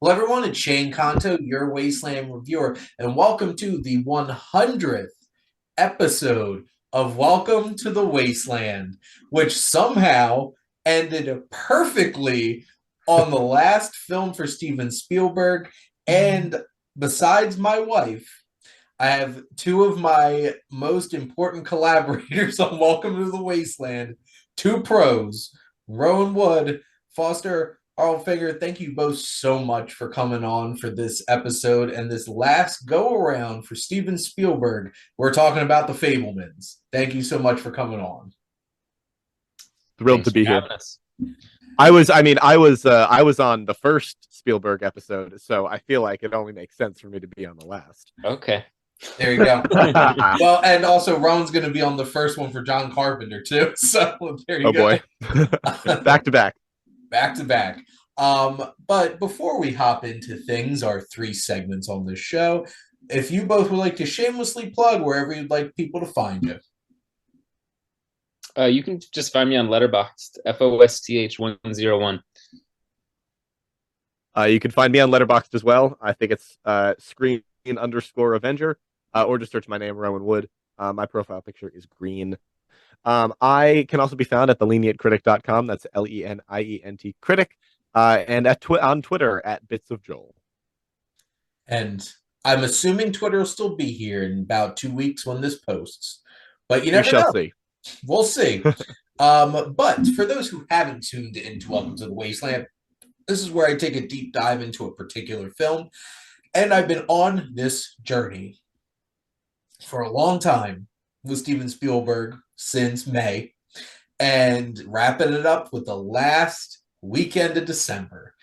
Hello, everyone. It's Shane Kanto, your Wasteland Reviewer, and welcome to the 100th episode of Welcome to the Wasteland, which somehow ended perfectly on the last film for Steven Spielberg. And besides my wife, I have two of my most important collaborators on Welcome to the Wasteland, two pros, Rowan Wood Foster Harlfinger. Thank you both so much for coming on for this episode and this last go around for Steven Spielberg. We're talking about the Fabelmans. Thank you so much for coming on. Thrilled Thanks to for be here. having us. I was on the first Spielberg episode, so I feel like it only makes sense for me to be on the last. Okay. There you go. Well, and also Rowan's going to be on the first one for John Carpenter too. So there you go. Oh boy. Back to back. Back to back. But before we hop into things, our three segments on this show, if you both would like to shamelessly plug wherever you'd like people to find you. You can just find me on Letterboxd, FOSTH101. You can find me on Letterboxd as well. I think it's screen_Avenger, or just search my name, Rowan Wood. My profile picture is green. I can also be found at thelenientcritic.com. That's LENIENT critic. And on Twitter at Bits of Joel. And I'm assuming Twitter will still be here in about 2 weeks when this posts. But you never know. See. We'll see. But for those who haven't tuned into Welcome to the Wasteland, this is where I take a deep dive into a particular film. And I've been on this journey for a long time with Steven Spielberg since May, and wrapping it up with the last weekend of December.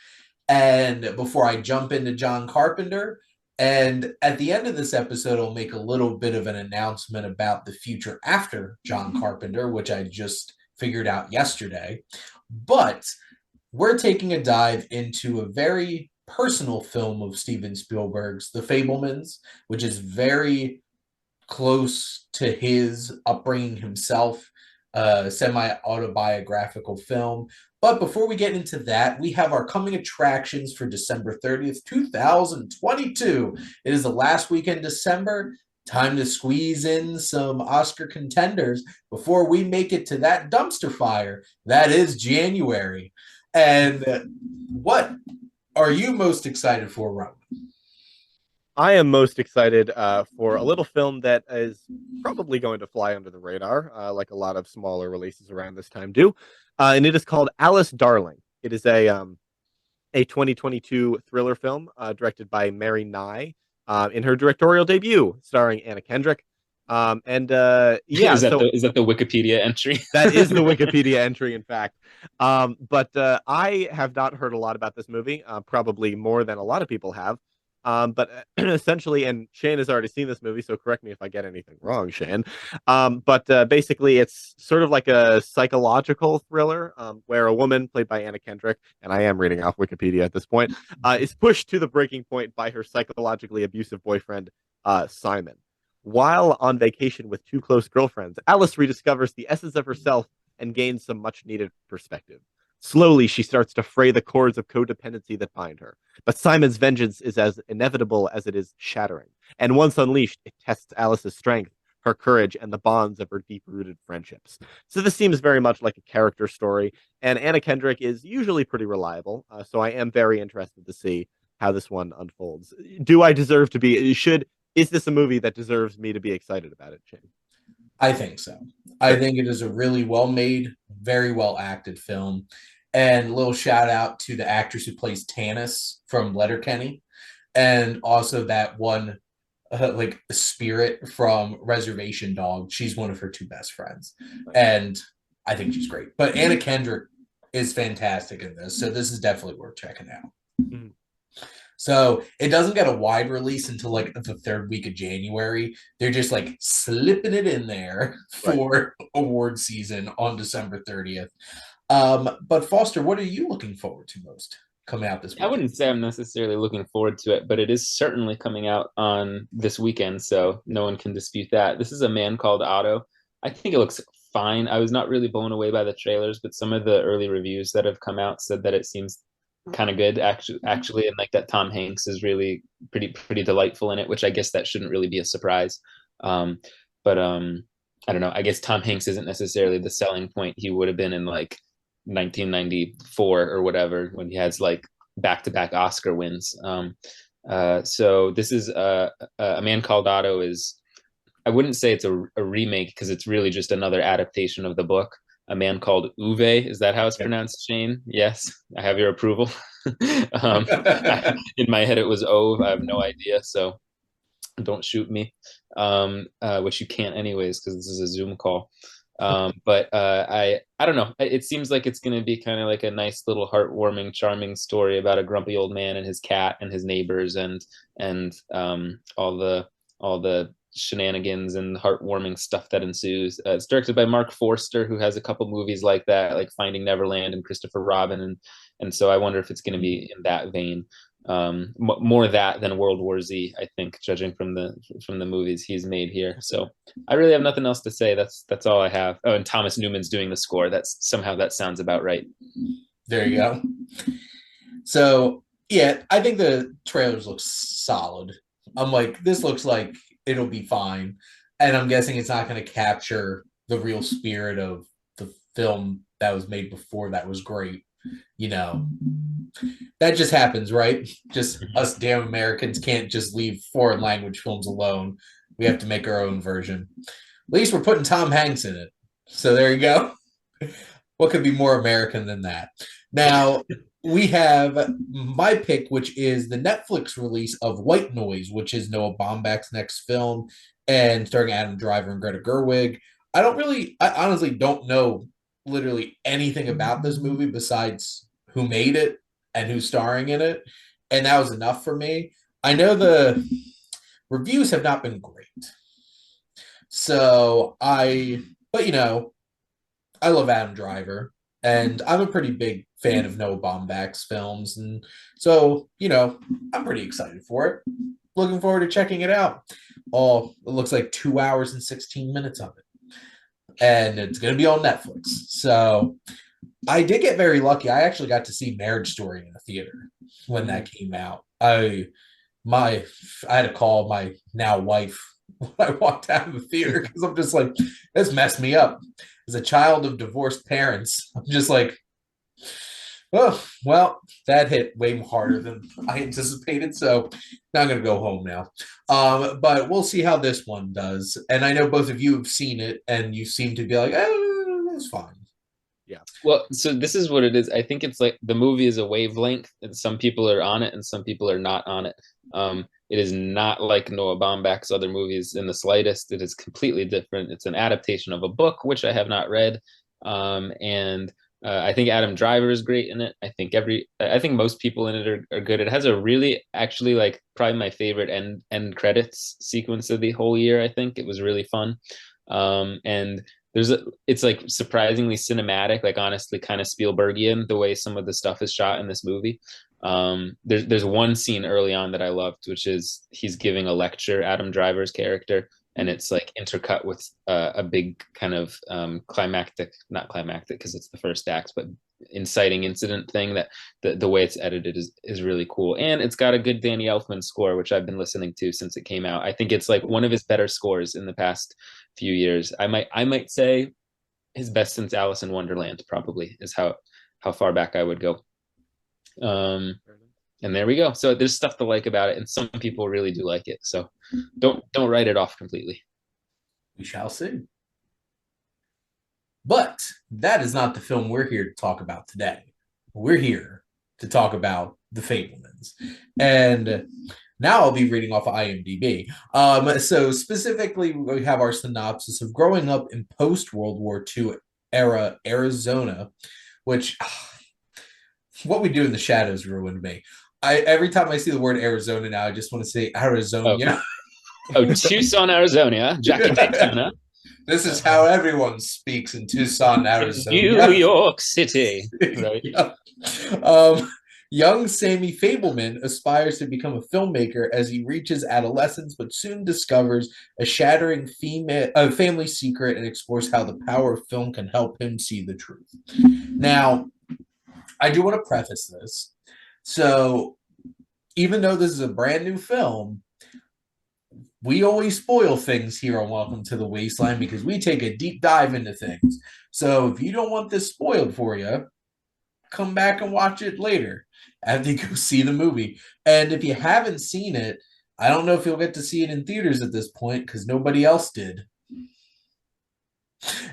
And before I jump into John Carpenter, and at the end of this episode, I'll make a little bit of an announcement about the future after John Carpenter, which I just figured out yesterday. But we're taking a dive into a very personal film of Steven Spielberg's, The Fabelmans, which is very close to his upbringing himself, semi-autobiographical film. But before we get into that, we have our coming attractions for December 30th, 2022. It is the last weekend December. Time to squeeze in some Oscar contenders before we make it to that dumpster fire. That is January. And what are you most excited for, Rowan? I am most excited for a little film that is probably going to fly under the radar, like a lot of smaller releases around this time do. And it is called Alice Darling. It is a 2022 thriller film directed by Mary Nye in her directorial debut, starring Anna Kendrick. Yeah, is that the Wikipedia entry? That is the Wikipedia entry, in fact. But I have not heard a lot about this movie, probably more than a lot of people have. But essentially, and Shane has already seen this movie, so correct me if I get anything wrong, Shane. But basically, it's sort of like a psychological thriller where a woman played by Anna Kendrick, and I am reading off Wikipedia at this point, is pushed to the breaking point by her psychologically abusive boyfriend, Simon. While on vacation with two close girlfriends, Alice rediscovers the essence of herself and gains some much-needed perspective. Slowly, she starts to fray the cords of codependency that bind her. But Simon's vengeance is as inevitable as it is shattering. And once unleashed, it tests Alice's strength, her courage, and the bonds of her deep-rooted friendships. So this seems very much like a character story. And Anna Kendrick is usually pretty reliable. So I am very interested to see how this one unfolds. Do I deserve to be... Is this a movie that deserves me to be excited about it, Shane? I think so. I think it is a really well-made, very well-acted film. And a little shout out to the actress who plays Tanis from Letterkenny, and also that one spirit from Reservation Dogs. She's one of her two best friends, and I think she's great. But Anna Kendrick is fantastic in this, so this is definitely worth checking out. Mm-hmm. So it doesn't get a wide release until like the third week of January. They're just like slipping it in there for award season on December 30th. But Foster, what are you looking forward to most coming out this weekend? I wouldn't say I'm necessarily looking forward to it, but it is certainly coming out on this weekend, so no one can dispute that. This is A Man Called Otto. I think it looks fine. I was not really blown away by the trailers, but some of the early reviews that have come out said that it seems kind of good actually, and like that Tom Hanks is really pretty delightful in it, which I guess that shouldn't really be a surprise. But I don't know. I guess Tom Hanks isn't necessarily the selling point he would have been in like 1994 or whatever when he has like back-to-back Oscar wins. So this is a Man Called Otto is, I wouldn't say it's a remake because it's really just another adaptation of the book. A Man Called Uwe. Is that how it's pronounced, Shane? Yes, I have your approval. In my head, it was Ove. I have no idea, so don't shoot me, which you can't anyways because this is a Zoom call. But I don't know. It seems like it's going to be kind of like a nice little heartwarming, charming story about a grumpy old man and his cat and his neighbors and all the shenanigans and heartwarming stuff that ensues. It's directed by Mark Forster, who has a couple movies like that, like Finding Neverland and Christopher Robin, and so I wonder if it's going to be in that vein. More that than World War Z, I think, judging from the movies he's made here. So I really have nothing else to say. That's all I have. Oh, and Thomas Newman's doing the score. That's somehow that sounds about right. There you go. So yeah, I think the trailers look solid. I'm like, this looks like it'll be fine, and I'm guessing it's not going to capture the real spirit of the film that was made before that was great. You know, that just happens, right? Just us damn Americans can't just leave foreign language films alone. We have to make our own version. At least we're putting Tom Hanks in it. So there you go. What could be more American than that? Now, we have my pick, which is the Netflix release of White Noise, which is Noah Baumbach's next film and starring Adam Driver and Greta Gerwig. I honestly don't know literally anything about this movie besides who made it and who's starring in it. And that was enough for me. I know the reviews have not been great. But you know, I love Adam Driver and I'm a pretty big fan of Noah Baumbach's films. And so, you know, I'm pretty excited for it. Looking forward to checking it out. Oh, it looks like 2 hours and 16 minutes of it. And it's going to be on Netflix. So I did get very lucky. I actually got to see Marriage Story in the theater when that came out. I had to call my now wife when I walked out of the theater because I'm just like, this messed me up. As a child of divorced parents, I'm just like, oh, well, that hit way harder than I anticipated. So now I'm going to go home now. But we'll see how this one does. And I know both of you have seen it and you seem to be like, oh, it's fine. Yeah. Well, so this is what it is. I think it's like the movie is a wavelength, and some people are on it and some people are not on it. It is not like Noah Baumbach's other movies in the slightest. It is completely different. It's an adaptation of a book, which I have not read. And I think Adam Driver is great in it. I think most people in it are good. It has a really, actually, like probably my favorite end credits sequence of the whole year. I think it was really fun. And it's like surprisingly cinematic, like honestly kind of Spielbergian the way some of the stuff is shot in this movie. There's one scene early on that I loved, which is he's giving a lecture, Adam Driver's character, and it's like intercut with a big kind of not climactic because it's the first act, but inciting incident thing that the way it's edited is really cool. And it's got a good Danny Elfman score, which I've been listening to since it came out. I think it's like one of his better scores in the past few years. I might say his best since Alice in Wonderland, probably, is how far back I would go. And there we go. So there's stuff to like about it, and some people really do like it. So don't write it off completely. We shall see. But that is not the film we're here to talk about today. We're here to talk about The Fabelmans. And now I'll be reading off of IMDb. So specifically, we have our synopsis of growing up in post-World War II era Arizona, which what we do in the shadows ruined me. Every time I see the word Arizona now, I just want to say Arizona. Oh, Tucson, Arizona, Jackie Daytona. This is how everyone speaks in Tucson, Arizona. New York City. Right. Young Sammy Fabelman aspires to become a filmmaker as he reaches adolescence, but soon discovers a shattering family secret and explores how the power of film can help him see the truth. Now, I do want to preface this So even though this is a brand new film, we always spoil things here on Welcome to the Wasteland because we take a deep dive into things. So if you don't want this spoiled for you, come back and watch it later after you go see the movie. And if you haven't seen it, I don't know if you'll get to see it in theaters at this point because nobody else did.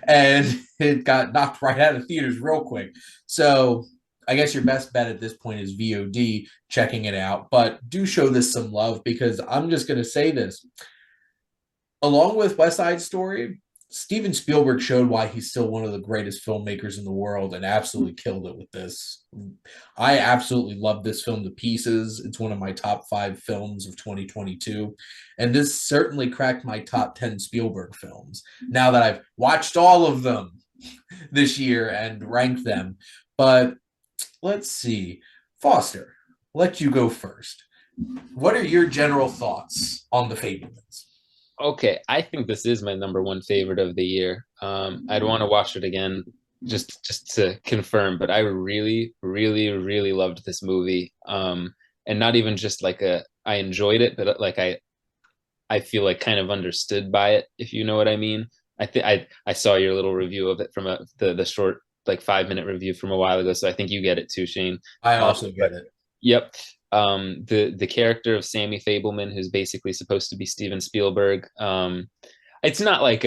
And it got knocked right out of theaters real quick. So I guess your best bet at this point is VOD, checking it out. But do show this some love because I'm just going to say this. Along with West Side Story, Steven Spielberg showed why he's still one of the greatest filmmakers in the world and absolutely killed it with this. I absolutely love this film to pieces. It's one of my top 5 films of 2022. And this certainly cracked my top 10 Spielberg films now that I've watched all of them this year and ranked them. But let's see. Foster, let you go first. What are your general thoughts on the Fabelmans? Okay, I think this is my number one favorite of the year. I'd want to watch it again just to confirm, but I really, really, really loved this movie. And not even just like I enjoyed it, but like I feel like kind of understood by it, if you know what I mean. I saw your little review of it from the short like 5-minute review from a while ago, so I think you get it too, Shane. I also get it. Yep. The character of Sammy Fabelman, who's basically supposed to be Steven Spielberg. It's not like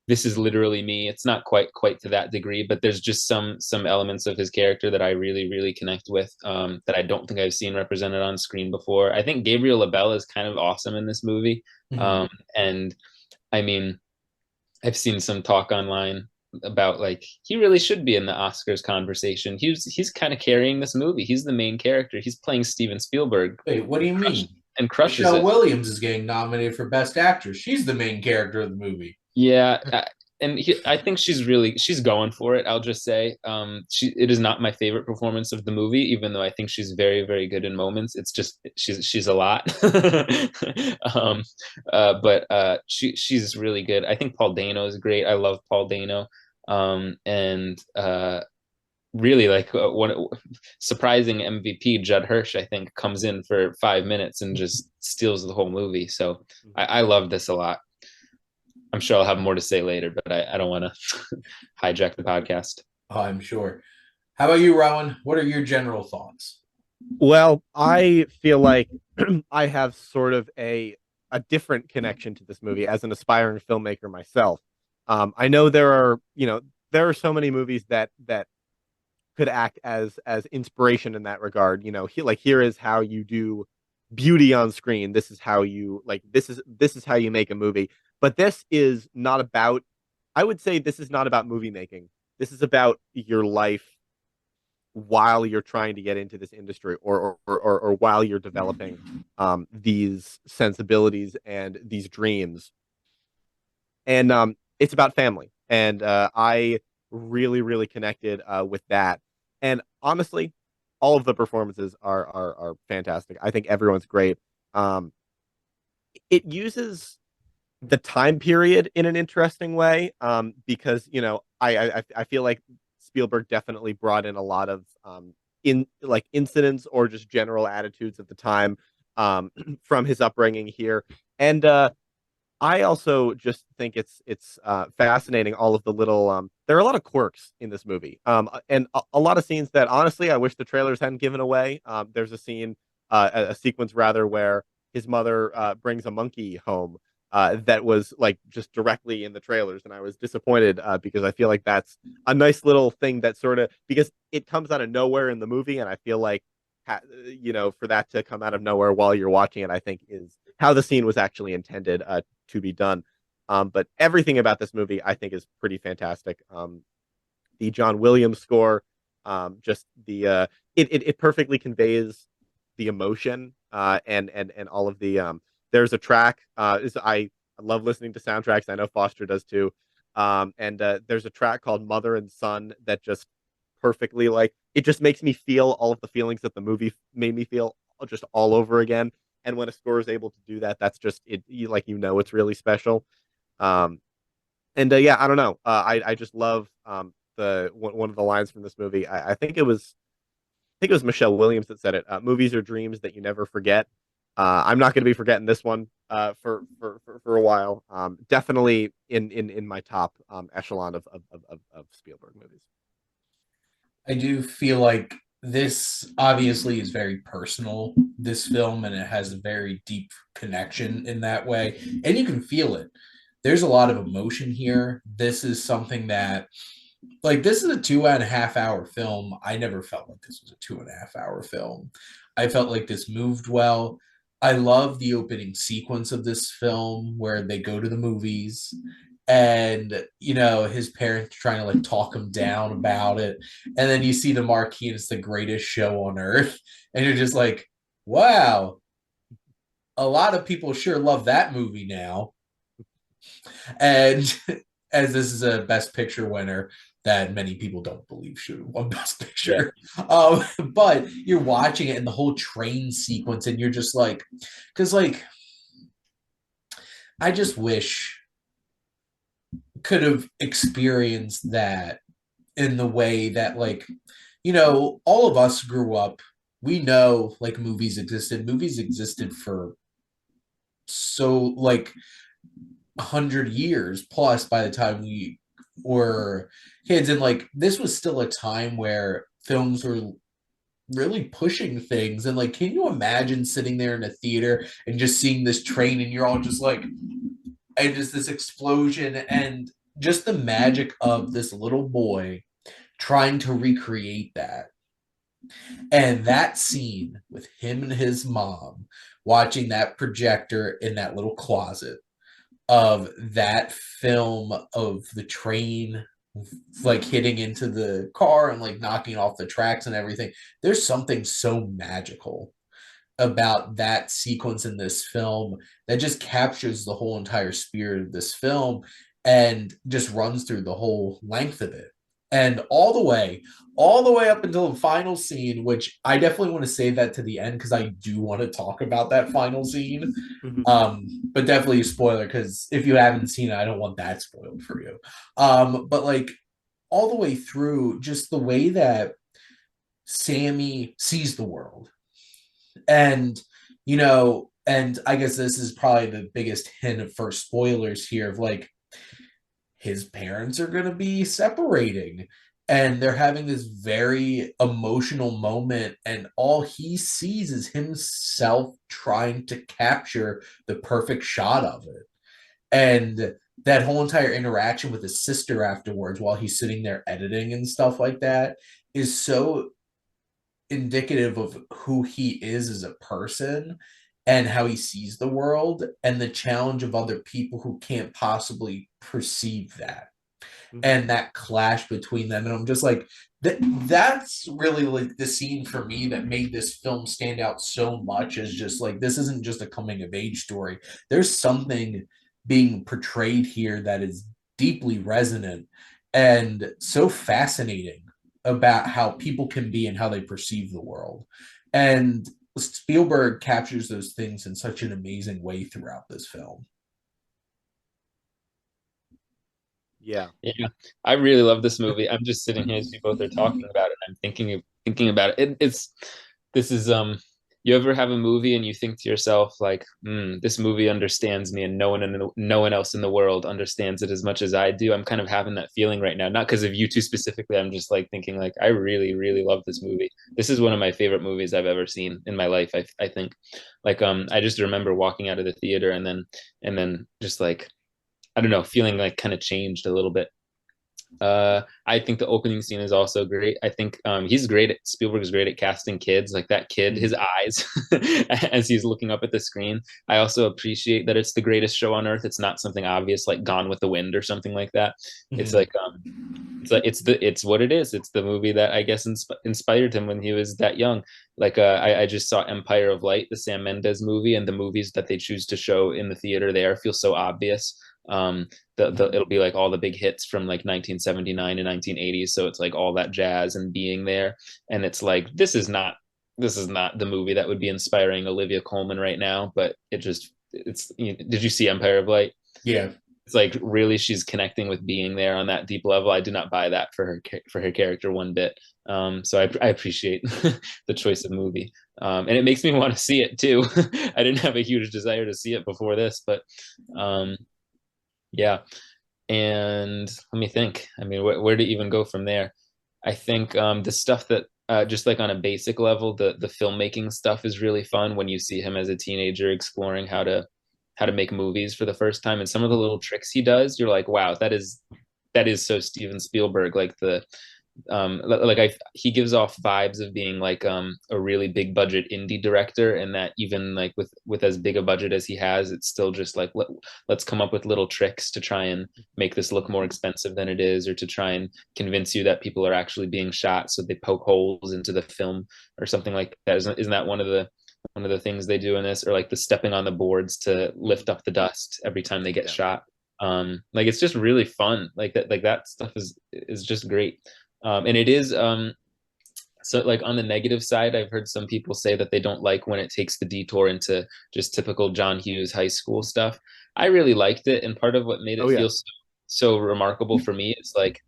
this is literally me. It's not quite to that degree, but there's just some elements of his character that I really really connect with, that I don't think I've seen represented on screen before. I think Gabriel Labelle is kind of awesome in this movie, and I mean, I've seen some talk online about like he really should be in the Oscars conversation. He's kind of carrying this movie. He's the main character. He's playing Steven Spielberg. Wait, what do you mean? And crushes Michelle it. Williams is getting nominated for Best Actress. She's the main character of the movie. Yeah, I think she's going for it. I'll just say, it is not my favorite performance of the movie, even though I think she's very very good in moments. It's just she's a lot, but she's really good. I think Paul Dano is great. I love Paul Dano, and really like one surprising MVP Judd Hirsch, I think, comes in for 5 minutes and just steals the whole movie. So I love this a lot. I'm sure I'll have more to say later, but I don't want to hijack the podcast. Oh, I'm sure. How about you, Rowan? What are your general thoughts? Well, I feel like I have sort of a different connection to this movie as an aspiring filmmaker myself. I know there are so many movies that could act as inspiration in that regard. Here is how you do beauty on screen. This is how you this is how you make a movie. But this is not about, I would say this is not about movie making. This is about your life while you're trying to get into this industry, or while you're developing these sensibilities and these dreams. And it's about family. And I really, really connected with that. And honestly, all of the performances are fantastic. I think everyone's great. It uses the time period in an interesting way, because I feel like Spielberg definitely brought in a lot of incidents or just general attitudes of the time, from his upbringing here. And I also just think it's fascinating, all of the little there are a lot of quirks in this movie, and a lot of scenes that honestly I wish the trailers hadn't given away. There's a scene, a sequence rather, where his mother brings a monkey home, that was like just directly in the trailers, and I was disappointed, because I feel like that's a nice little thing that sort of, because it comes out of nowhere in the movie, and I feel like for that to come out of nowhere while you're watching it, I think is how the scene was actually intended to be done. But everything about this movie, I think, is pretty fantastic. The John Williams score, just it perfectly conveys the emotion, and all of the there's a track. I love listening to soundtracks. I know Foster does too. And there's a track called "Mother and Son" that just perfectly, like, it just makes me feel all of the feelings that the movie made me feel just all over again. And when a score is able to do that, that's just it. It's really special. Um, and yeah, I don't know. I just love the one of the lines from this movie. I think it was think it was Michelle Williams that said it. Movies are dreams that you never forget. I'm not going to be forgetting this one for a while. Definitely in my top echelon of Spielberg movies. I do feel like this obviously is very personal, this film, and it has a very deep connection in that way. And you can feel it. There's a lot of emotion here. This is something that, like, this is a 2.5 hour film. I never felt like this was a 2.5 hour film. I felt like this moved well. I love the opening sequence of this film where they go to the movies and his parents trying to like talk him down about it, and then you see the marquee and it's the greatest show on earth, and you're just like, wow, a lot of people sure love that movie now. And as this is a Best Picture winner that many people don't believe should have won Best Picture. Yeah. But you're watching it and the whole train sequence, and you're just like, because like, I just wish could have experienced that in the way that, like, all of us grew up. We know like movies existed. Movies existed for so like 100 years plus by the time we were kids, and like this was still a time where films were really pushing things. And like, can you imagine sitting there in a theater and just seeing this train and you're all just like, and just this explosion and just the magic of this little boy trying to recreate that. And that scene with him and his mom watching that projector in that little closet of that film of the train like hitting into the car and like knocking off the tracks and everything. There's something so magical about that sequence in this film that just captures the whole entire spirit of this film and just runs through the whole length of it. And all the way up until the final scene, which I definitely want to save that to the end because I do want to talk about that final scene. But definitely a spoiler, because if you haven't seen it, I don't want that spoiled for you. But like all the way through, just the way that Sammy sees the world. And, and I guess this is probably the biggest hint for spoilers here of like, his parents are going to be separating and they're having this very emotional moment, and all he sees is himself trying to capture the perfect shot of it. And that whole entire interaction with his sister afterwards while he's sitting there editing and stuff like that is so indicative of who he is as a person and how he sees the world and the challenge of other people who can't possibly perceive that. And that clash between them. And I'm just like, that's really like the scene for me that made this film stand out so much, is just like, this isn't just a coming of age story. There's something being portrayed here that is deeply resonant and so fascinating about how people can be and how they perceive the world. And Spielberg captures those things in such an amazing way throughout this film. Yeah. I really love this movie. I'm just sitting here as you both are talking about it. I'm thinking about it. This is you ever have a movie and you think to yourself like, this movie understands me and no one else in the world understands it as much as I do. I'm kind of having that feeling right now, not because of you two specifically. I'm just like thinking like, I really, really love this movie. This is one of my favorite movies I've ever seen in my life. I think like, I just remember walking out of the theater and then just like, I don't know, feeling like kind of changed a little bit. I think the opening scene is also great. I think Spielberg is great at casting kids, like that kid, his eyes as he's looking up at the screen. I also appreciate that it's the greatest show on earth. It's not something obvious like Gone with the Wind or something like that. It's like it's what it is. It's the movie that I guess inspired him when he was that young. Like I just saw Empire of Light, the Sam Mendes movie, and the movies that they choose to show in the theater there feel so obvious. It'll be like all the big hits from like 1979 and 1980s, so it's like all that jazz and being there, and it's like this is not the movie that would be inspiring Olivia Colman right now, but did you see Empire of Light? Yeah. It's like really she's connecting with being there on that deep level. I do not buy that for her character one bit. So I appreciate the choice of movie, and it makes me want to see it too. I didn't have a huge desire to see it before this, but um, yeah. And let me think. I mean, where to even go from there? I think the stuff that just like on a basic level, the filmmaking stuff is really fun when you see him as a teenager exploring how to make movies for the first time, and some of the little tricks he does, you're like, wow, that is so Steven Spielberg. Like he gives off vibes of being like a really big budget indie director, and that even like with as big a budget as he has, it's still just like let's come up with little tricks to try and make this look more expensive than it is, or to try and convince you that people are actually being shot, so they poke holes into the film or something like that. Isn't that one of the things they do in this? Or like the stepping on the boards to lift up the dust every time they get shot. Like it's just really fun. Like that stuff is just great. And it is so like on the negative side, I've heard some people say that they don't like when it takes the detour into just typical John Hughes high school stuff. I really liked it, and part of what made Oh it yeah. feel so remarkable for me is like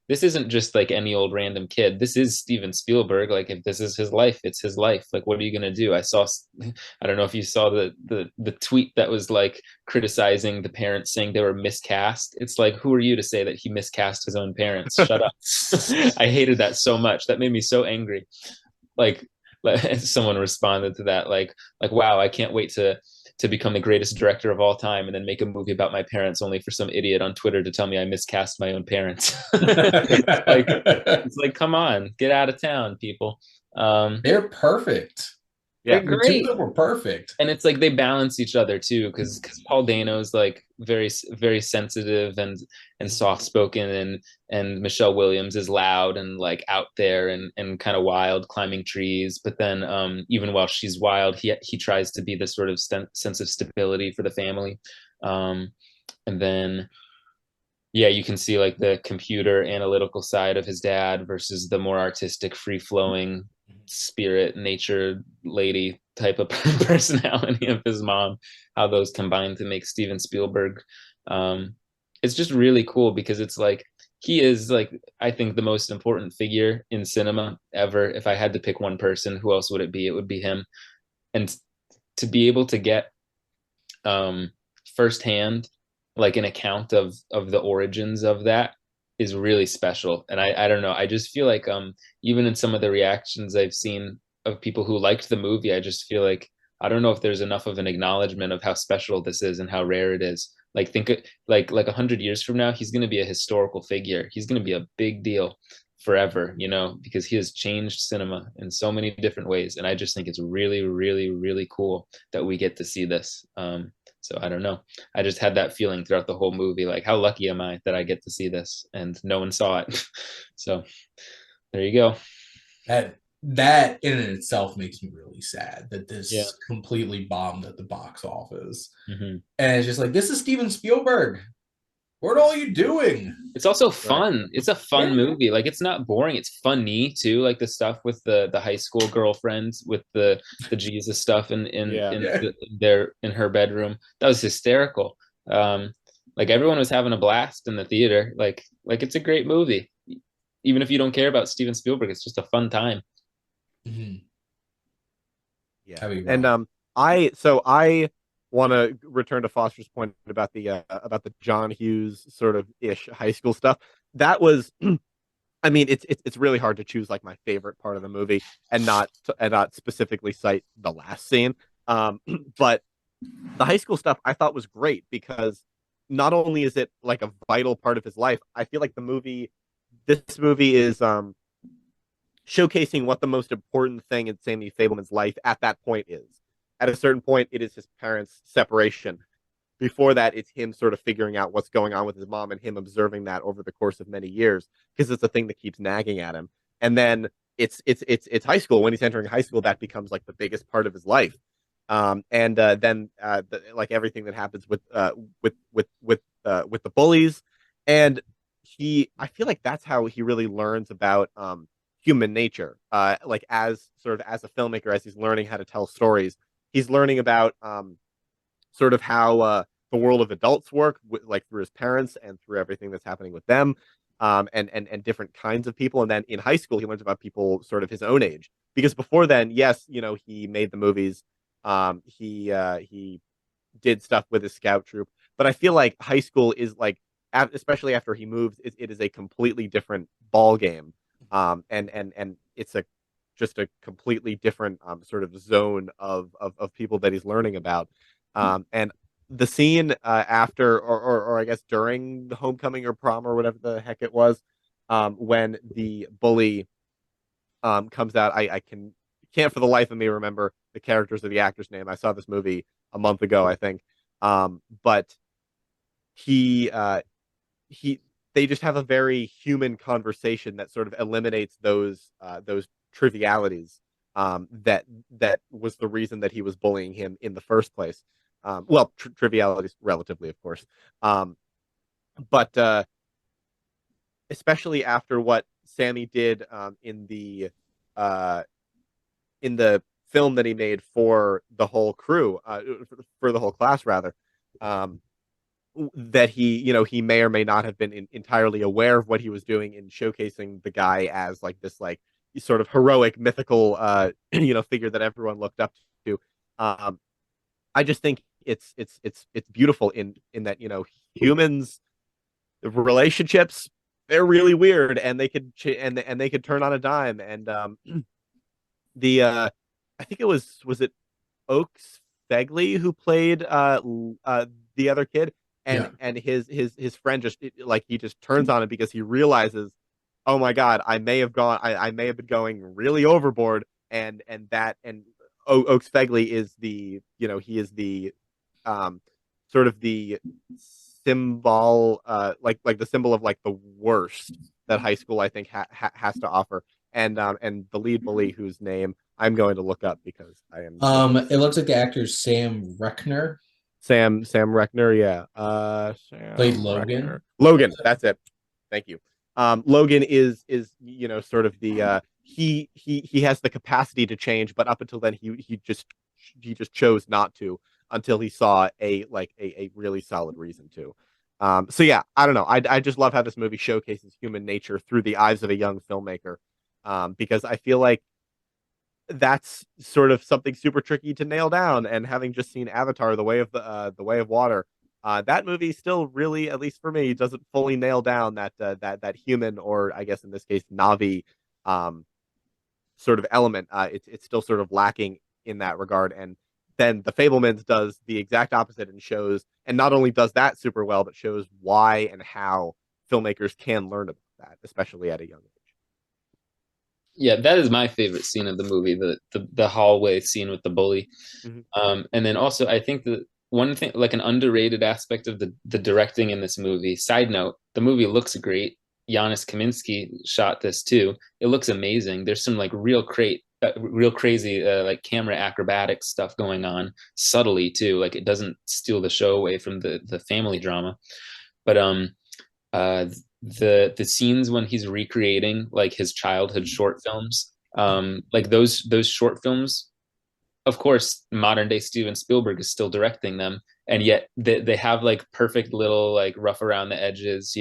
this isn't just like any old random kid. This is Steven Spielberg. Like if this is his life, it's his life. Like what are you gonna do? I don't know if you saw the tweet that was like criticizing the parents saying they were miscast. It's like, who are you to say that he miscast his own parents? Shut up. I hated that so much. That made me so angry. Like, someone responded to that like wow, I can't wait to become the greatest director of all time and then make a movie about my parents, only for some idiot on Twitter to tell me I miscast my own parents. It's like, come on, get out of town, people. They're perfect. They're Like, the two of great. them were perfect. And it's like they balance each other too, because Paul Dano's like very sensitive and soft spoken, and Michelle Williams is loud and like out there and kind of wild, climbing trees. But then even while she's wild, he tries to be this sort of sense of stability for the family. And then yeah, you can see like the computer analytical side of his dad versus the more artistic, free flowing spirit, nature lady type of personality of his mom, how those combine to make Steven Spielberg. Um, it's just really cool because it's like he is like, I think, the most important figure in cinema ever. If I had to pick one person, who else would it be? It would be him. And to be able to get um, firsthand like an account of the origins of that is really special. And I don't know, I just feel like even in some of the reactions I've seen of people who liked the movie, I just feel like I don't know if there's enough of an acknowledgement of how special this is and how rare it is. Like think like 100 years from now, he's going to be a historical figure. He's going to be a big deal forever, you know, because he has changed cinema in so many different ways. And I just think it's really, really, really cool that we get to see this. So I don't know. I just had that feeling throughout the whole movie, like how lucky am I that I get to see this and no one saw it. So there you go. That in itself makes me really sad that Yeah. this completely bombed at the box office. Mm-hmm. And it's just like, this is Steven Spielberg. What are you doing? It's also fun. It's a fun movie. Like it's not boring. It's funny too. Like the stuff with the high school girlfriends with the Jesus stuff in her bedroom. That was hysterical. Like everyone was having a blast in the theater. Like it's a great movie. Even if you don't care about Steven Spielberg, it's just a fun time. Mm-hmm. Yeah. And I want to return to Foster's point about the John Hughes sort of ish high school stuff. That was, I mean, it's really hard to choose like my favorite part of the movie and not specifically cite the last scene. But the high school stuff I thought was great because not only is it like a vital part of his life, I feel like this movie is showcasing what the most important thing in Sammy Fabelman's life at that point is. At a certain point, it is his parents' separation. Before that, it's him sort of figuring out what's going on with his mom and him observing that over the course of many years because it's a thing that keeps nagging at him. And then it's high school. When he's entering high school, that becomes like the biggest part of his life. And then like everything that happens with the bullies, and I feel like that's how he really learns about human nature. Like as a filmmaker, as he's learning how to tell stories, he's learning about sort of how the world of adults work, like through his parents and through everything that's happening with them. and different kinds of people. And then in high school, he learns about people sort of his own age. Because before then, yes, he made the movies. He did stuff with his scout troop, but I feel like high school is like, especially after he moves, it is a completely different ball game. And it's a just a completely different sort of zone of people that he's learning about. And the scene after, or I guess during the homecoming or prom or whatever the heck it was, when the bully comes out, I can't for the life of me remember the characters or the actor's name. I saw this movie a month ago, I think. But he he they just have a very human conversation that sort of eliminates those trivialities, that was the reason that he was bullying him in the first place. Well, trivialities relatively, of course. But especially after what Sammy did uh, in the film that he made for the whole crew, for the whole class rather, that he may or may not have been entirely aware of what he was doing in showcasing the guy as like this like sort of heroic mythical figure that everyone looked up to. I just think it's beautiful in that humans relationships, they're really weird, and they could and they could turn on a dime. And the I think it was it Oaks Fegley who played the other kid, Yeah. and his friend just like he just turns on it because he realizes, oh my god, I may have been going really overboard. And Oaks Fegley is the he is the um sort of the symbol, like the symbol of like the worst that high school I think has to offer. And the lead bully, whose name I'm going to look up because I am It looks like the actor Sam Reckner Sam Reckner, yeah. played Sam Reckner. Logan. Logan, that's it. Thank you. Logan is sort of the he has the capacity to change, but up until then he just chose not to until he saw a really solid reason to. So yeah, I don't know. I just love how this movie showcases human nature through the eyes of a young filmmaker. Because I feel like that's sort of something super tricky to nail down. And having just seen Avatar, the Way of Water, that movie still really, at least for me, doesn't fully nail down that human, or I guess in this case Navi, um, sort of element. It's still sort of lacking in that regard. And then the Fabelmans does the exact opposite and shows, and not only does that super well, but shows why and how filmmakers can learn about that, especially at a young age. Yeah, that is my favorite scene of the movie, the hallway scene with the bully. Mhm. And then also I think that one thing, like an underrated aspect of the directing in this movie. Side note: the movie looks great. Giannis Kaminski shot this too. It looks amazing. There's some like real crazy like camera acrobatic stuff going on subtly too. Like it doesn't steal the show away from the family drama. But uh, the scenes when he's recreating like his childhood short films, like those short films, of course modern day Steven Spielberg is still directing them, and yet they have like perfect little like rough around the edges,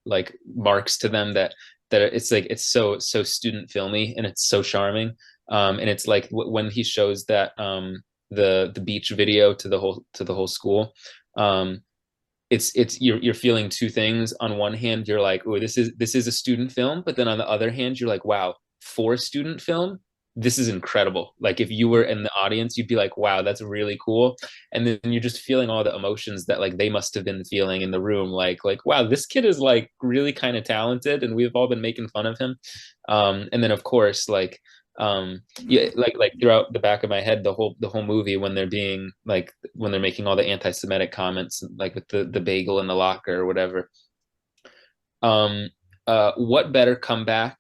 like marks to them that it's like it's so student filmy, and it's so charming. And it's like when he shows that the beach video to the whole school. It's you're feeling two things. On one hand, you're like, oh, this is a student film, but then on the other hand, you're like, wow, for a student film, this is incredible. Like if you were in the audience, you'd be like, wow, that's really cool. And then you're just feeling all the emotions that like they must have been feeling in the room, like wow, this kid is like really kind of talented, and we've all been making fun of him. And then of course, like yeah, like throughout the back of my head the whole movie, when they're being like when they're making all the anti-Semitic comments, like with the bagel in the locker or whatever. um what better comeback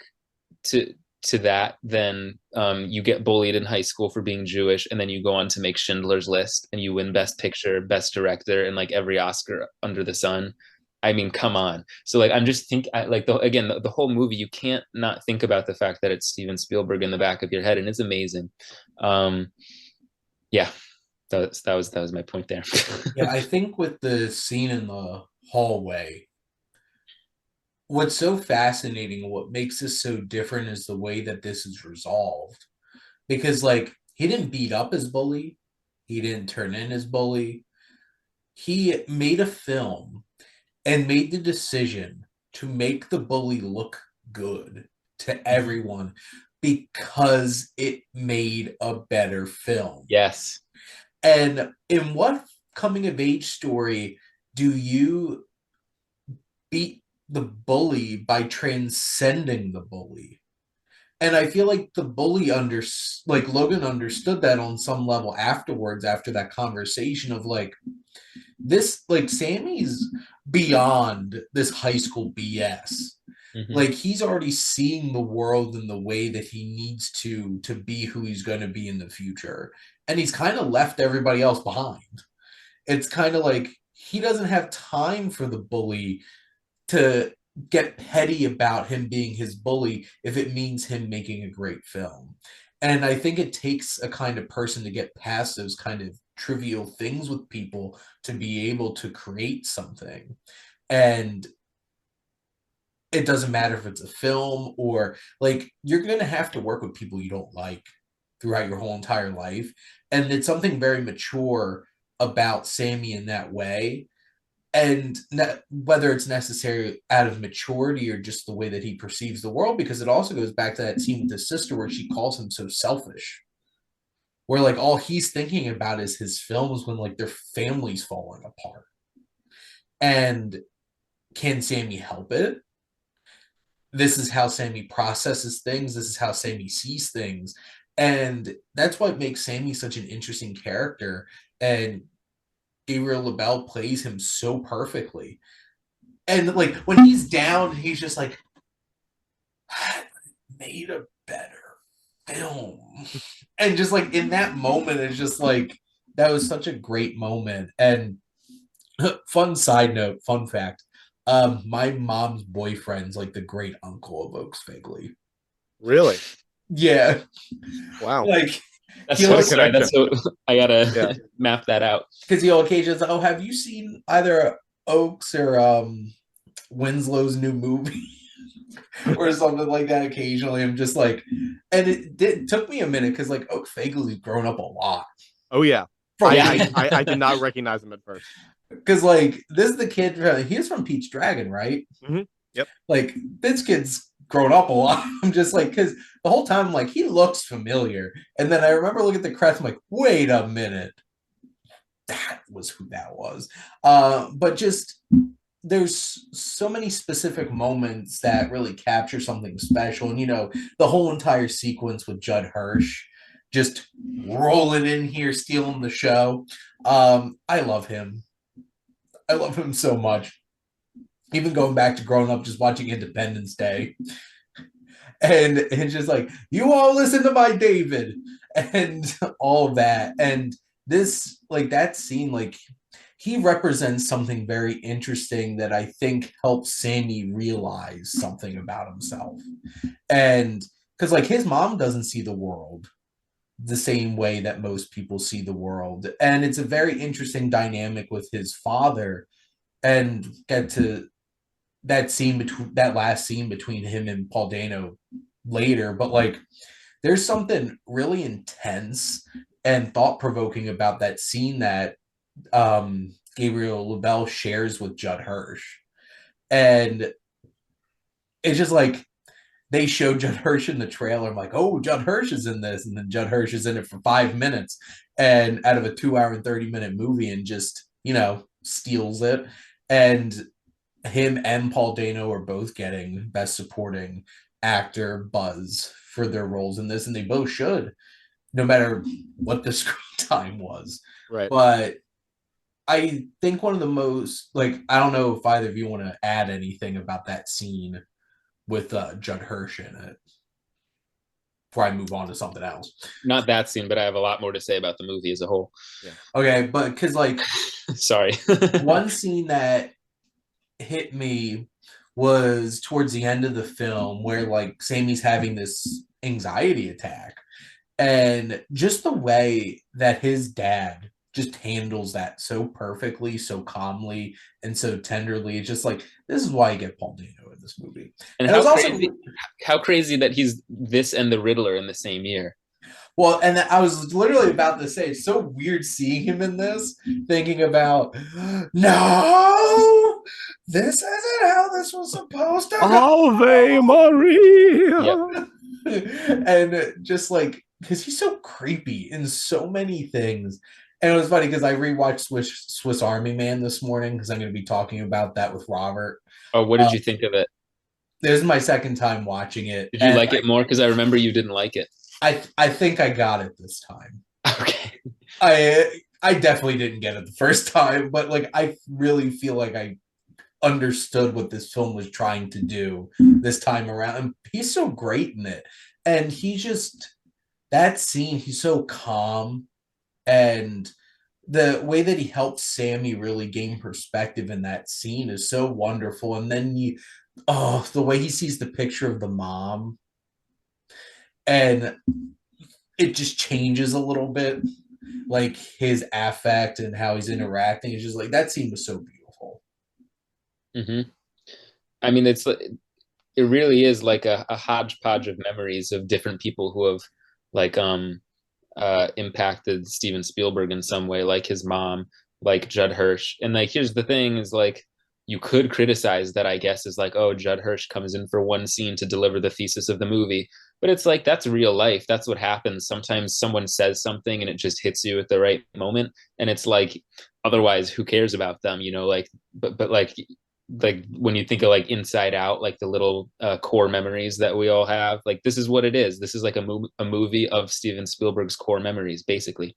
to that than you get bullied in high school for being Jewish, and then you go on to make Schindler's List, and you win Best Picture, Best Director, and like every Oscar under the sun. I mean, come on. So like, I'm just like the whole movie, you can't not think about the fact that it's Steven Spielberg in the back of your head, and it's amazing. Um, yeah, that was my point there. Yeah, I think with the scene in the hallway, what's so fascinating and what makes this so different is the way that this is resolved. Because like he didn't beat up his bully, he didn't turn in his bully. He made a film and made the decision to make the bully look good to everyone because it made a better film. Yes. And in what coming of age story do you beat the bully by transcending the bully? And I feel like the bully like Logan understood that on some level afterwards, after that conversation of like, this, like, Sammy's beyond this high school BS. Like, he's already seeing the world in the way that he needs to be who he's going to be in the future. And he's kind of left everybody else behind. It's kind of like he doesn't have time for the bully to get petty about him being his bully if it means him making a great film. And I think it takes a kind of person to get past those kind of trivial things with people to be able to create something. And it doesn't matter if it's a film or like you're going to have to work with people you don't like throughout your whole entire life. And it's something very mature about Sammy in that way. And whether it's necessary out of maturity or just the way that he perceives the world, because it also goes back to that scene with his sister where she calls him so selfish, where like all he's thinking about is his films when like their family's falling apart. And can Sammy help it? This is how Sammy processes things. This is how Sammy sees things. And that's what makes Sammy such an interesting character. And Gabriel LaBelle plays him so perfectly. And like when he's down, he's just like, I made a better film. And just like in that moment, it's just like, that was such a great moment. And fun side note, fun fact. My mom's boyfriend's like the great uncle of Oaks Fagley. Really? Yeah. Wow. Like that's so sorry. That's so I gotta map that out. Because he'll occasionally, oh, have you seen either Oaks or Winslow's new movie? Or something like that occasionally. I'm just like, and it took me a minute because like Oak Fagley's grown up a lot. Oh yeah. I did not recognize him at first. Because like this is the kid, he's from Peach Dragon, right? Mm-hmm. Yep. Like this kid's grown up a lot. I'm just like, because the whole time I'm like, he looks familiar. And then I remember looking at the credits, I'm like, wait a minute. That was who that was. But just there's so many specific moments that really capture something special. And, you know, the whole entire sequence with Judd Hirsch just rolling in here, stealing the show. I love him. I love him so much. Even going back to growing up, just watching Independence Day. And it's just like, you all listen to my David. And all of that. And this, like that scene, like he represents something very interesting that I think helps Sammy realize something about himself. And because like his mom doesn't see the world the same way that most people see the world. And it's a very interesting dynamic with his father. And get to that scene between that last scene between him and Paul Dano later. But like there's something really intense and thought-provoking about that scene that Gabriel LaBelle shares with Judd Hirsch. And it's just like they showed Judd Hirsch in the trailer. I'm like, oh, Judd Hirsch is in this. And then Judd Hirsch is in it for 5 minutes and out of a 2-hour and 30-minute movie and just, you know, steals it. And him and Paul Dano are both getting Best Supporting Actor buzz for their roles in this. And they both should, no matter what the screen time was. Right. But I think one of the most, like, I don't know if either of you want to add anything about that scene with Judd Hirsch in it before I move on to something else. Not that scene, but I have a lot more to say about the movie as a whole. Yeah. Okay, but because like, sorry, one scene that hit me was towards the end of the film where like Sammy's having this anxiety attack, and just the way that his dad just handles that so perfectly, so calmly, and so tenderly. It's just like, this is why you get Paul Dano in this movie. And And it was also how crazy that he's this and the Riddler in the same year. well, and I was literally about to say, it's so weird seeing him in this, thinking about, no, this isn't how this was supposed to go. Ave Maria. Yep. And just like, because he's so creepy in so many things. And it was funny because I rewatched Swiss Army Man this morning because I'm going to be talking about that with Robert. Oh, what did you think of it? This is my second time watching it. Did you like it more? Because I remember you didn't like it. I think I got it this time. Okay. I definitely didn't get it the first time, but like I really feel like I understood what this film was trying to do this time around. And he's so great in it. And he just that scene, he's so calm, and the way that he helps Sammy really gain perspective in that scene is so wonderful. And then the way he sees the picture of the mom, and it just changes a little bit, like his affect and how he's interacting. It's just like that scene was so beautiful. Mm-hmm. I mean, it really is like a hodgepodge of memories of different people who have like impacted Steven Spielberg in some way, like his mom, like Judd Hirsch. And like here's the thing is like you could criticize that, I guess, is like, oh, Judd Hirsch comes in for one scene to deliver the thesis of the movie. But it's like that's real life. That's what happens. Sometimes someone says something and it just hits you at the right moment. And it's like otherwise, who cares about them? You know, like but like when you think of like Inside Out, like the little core memories that we all have, like this is what it is. This is like a movie of Steven Spielberg's core memories, basically.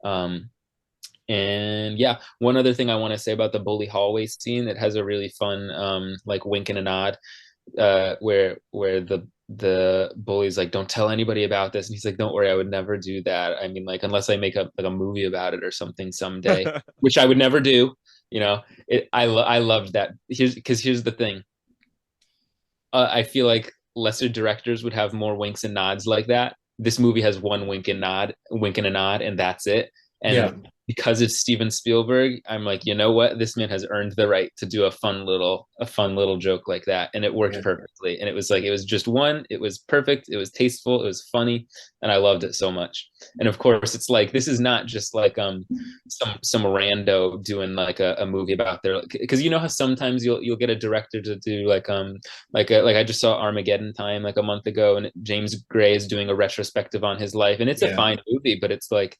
And yeah, one other thing I want to say about the bully hallway scene, it has a really fun like wink and a nod where the bully's like, don't tell anybody about this, and he's like, don't worry, I would never do that. I mean, like unless I make like a movie about it or something someday, which I would never do. You know, I loved that. Here's the thing. I feel like lesser directors would have more winks and nods like that. This movie has one wink and a nod, and that's it. And Yeah. because it's Steven Spielberg, I'm like, you know what? This man has earned the right to do a fun little joke like that, and it worked perfectly. And it was like it was just one. It was perfect. It was tasteful. It was funny, and I loved it so much. And of course, it's like this is not just like some rando doing like a movie about their, because you know how sometimes you'll get a director to do like like I just saw Armageddon Time like a month ago, and James Gray is doing a retrospective on his life, and it's a fine movie, but it's like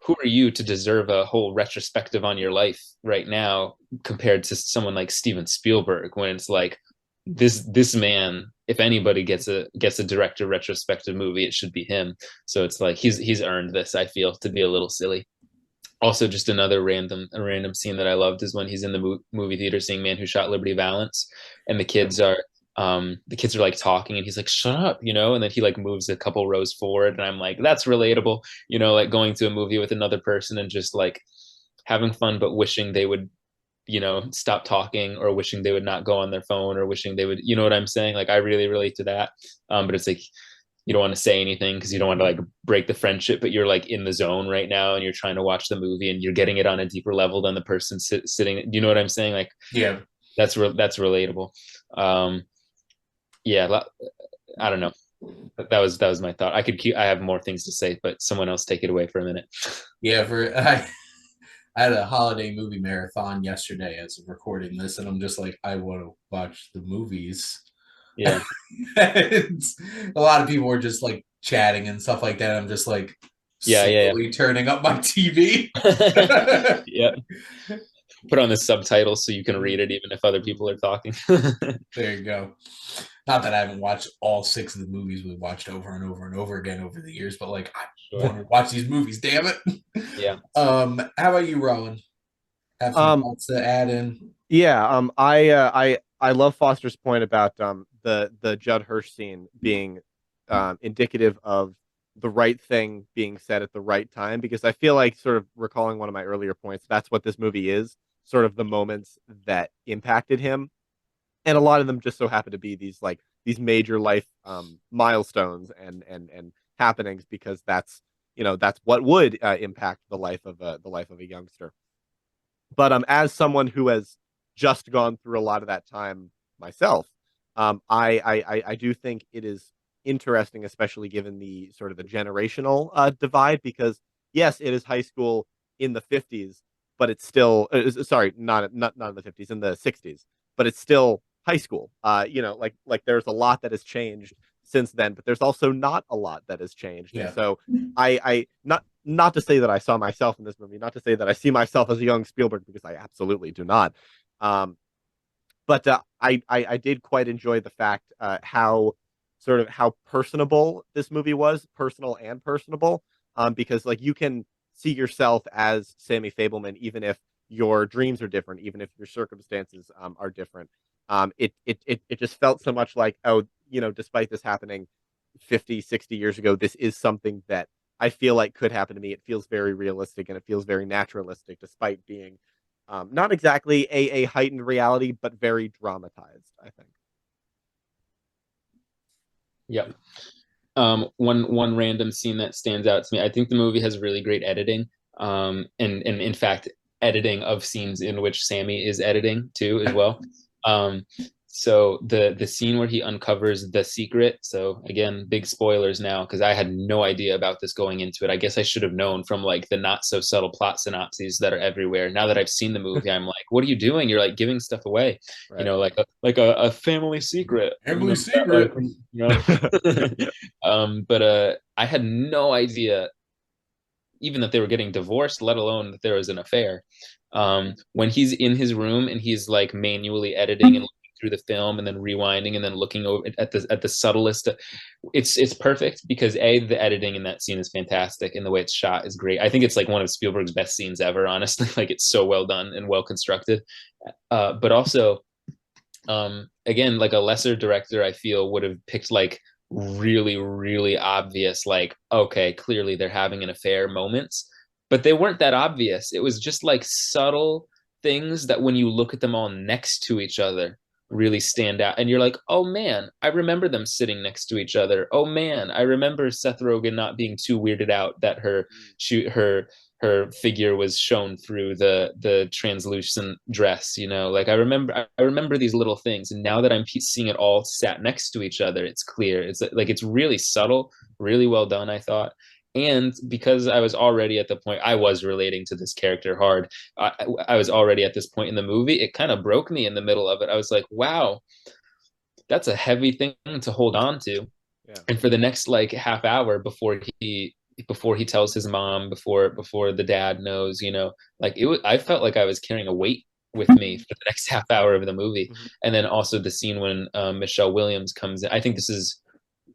who are you to deserve a whole retrospective on your life right now compared to someone like Steven Spielberg, when it's like this man, if anybody gets a director retrospective movie, it should be him. So it's like he's earned this, I feel, to be a little silly. Also, just another random scene that I loved is when he's in the movie theater seeing Man Who Shot Liberty Valance, and the kids are like talking, and he's like, shut up, you know, and then he like moves a couple rows forward, and I'm like, that's relatable, you know, like going to a movie with another person and just like having fun, but wishing they would, you know, stop talking, or wishing they would not go on their phone, or wishing they would, you know what I'm saying? Like I really relate to that. But it's like you don't want to say anything because you don't want to like break the friendship, but you're like in the zone right now and you're trying to watch the movie and you're getting it on a deeper level than the person sitting. You know what I'm saying? Like, Yeah, that's relatable. Yeah, I don't know. That was my thought. I have more things to say, but someone else take it away for a minute. Yeah, I had a holiday movie marathon yesterday as of recording this, and I'm just like, I want to watch the movies. Yeah. And a lot of people were just like chatting and stuff like that. I'm just like slowly turning up my TV. Yeah. Put on the subtitles so you can read it even if other people are talking. There you go. Not that I haven't watched all 6 of the movies we watched over and over and over again over the years, but like I want to watch these movies, damn it. Yeah. How about you, Rowan? Have some thoughts to add in? Yeah, I love Foster's point about the Judd Hirsch scene being indicative of the right thing being said at the right time, because I feel like, sort of recalling one of my earlier points, that's what this movie is, sort of the moments that impacted him. And a lot of them just so happen to be these major life milestones and happenings, because that's, that's what would impact the life of a youngster. But as someone who has just gone through a lot of that time myself, I do think it is interesting, especially given the sort of the generational divide, because yes, it is high school in the 50s, but it's still sorry, not in the 50s, in the 60s, but it's still high school. Like there's a lot that has changed since then, but there's also not a lot that has changed. Yeah. And so I not to say that I saw myself in this movie, not to say that I see myself as a young Spielberg, because I absolutely do not. But I did quite enjoy the fact how personable this movie was, personal and personable, because like you can see yourself as Sammy Fabelman, even if your dreams are different, even if your circumstances are different. It just felt so much like, oh, despite this happening 50, 60 years ago, this is something that I feel like could happen to me. It feels very realistic and it feels very naturalistic, despite being not exactly a heightened reality, but very dramatized, I think. Yep. One random scene that stands out to me. I think the movie has really great editing. And in fact, editing of scenes in which Sammy is editing too, as well. So the scene where he uncovers the secret. So again, big spoilers now, because I had no idea about this going into it. I guess I should have known from like the not so subtle plot synopses that are everywhere. Now that I've seen the movie, I'm like, what are you doing? You're like giving stuff away, Right. like a family secret. Family secret. But I had no idea even that they were getting divorced, let alone that there was an affair. When he's in his room and he's like manually editing and looking through the film and then rewinding and then looking over at the subtlest, it's perfect because the editing in that scene is fantastic and the way it's shot is great. I think it's like one of Spielberg's best scenes ever, honestly. Like it's so well done and well constructed. But also, again, like a lesser director, I feel would have picked like really, really obvious, like, okay, clearly they're having an affair moments, but they weren't that obvious. It was just like subtle things that when you look at them all next to each other really stand out. And you're like, oh man, I remember them sitting next to each other. Oh man, I remember Seth Rogen not being too weirded out that her figure was shown through the translucent dress, like I remember these little things, and now that I'm seeing it all sat next to each other, it's clear. It's like it's really subtle, really well done, I thought. And because I was already at the point, I was relating to this character hard. I was already at this point in the movie, it kind of broke me in the middle of it. I was like, wow, that's a heavy thing to hold on to. Yeah. And for the next like half hour before he tells his mom, before the dad knows, like I felt like I was carrying a weight with me for the next half hour of the movie. Mm-hmm. And then also the scene when Michelle Williams comes in. I think this is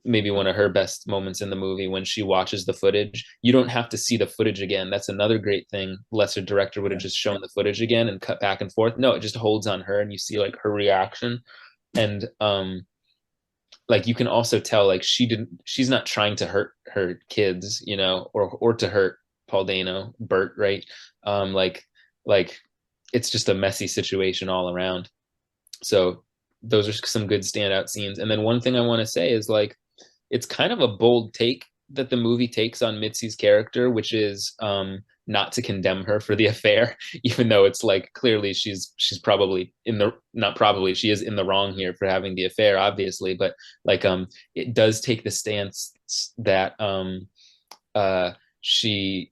maybe one of her best moments in the movie, when she watches the footage. You don't have to see the footage again. That's another great thing. Lesser director would have just shown the footage again and cut back and forth. No, it just holds on her and you see like her reaction. And like you can also tell like she's not trying to hurt her kids, or to hurt Paul Dano, Bert, right? Like it's just a messy situation all around. So those are some good standout scenes. And then one thing I want to say is like it's kind of a bold take that the movie takes on Mitzi's character, which is not to condemn her for the affair, even though it's like clearly she's probably she is in the wrong here for having the affair, obviously. But like it does take the stance that she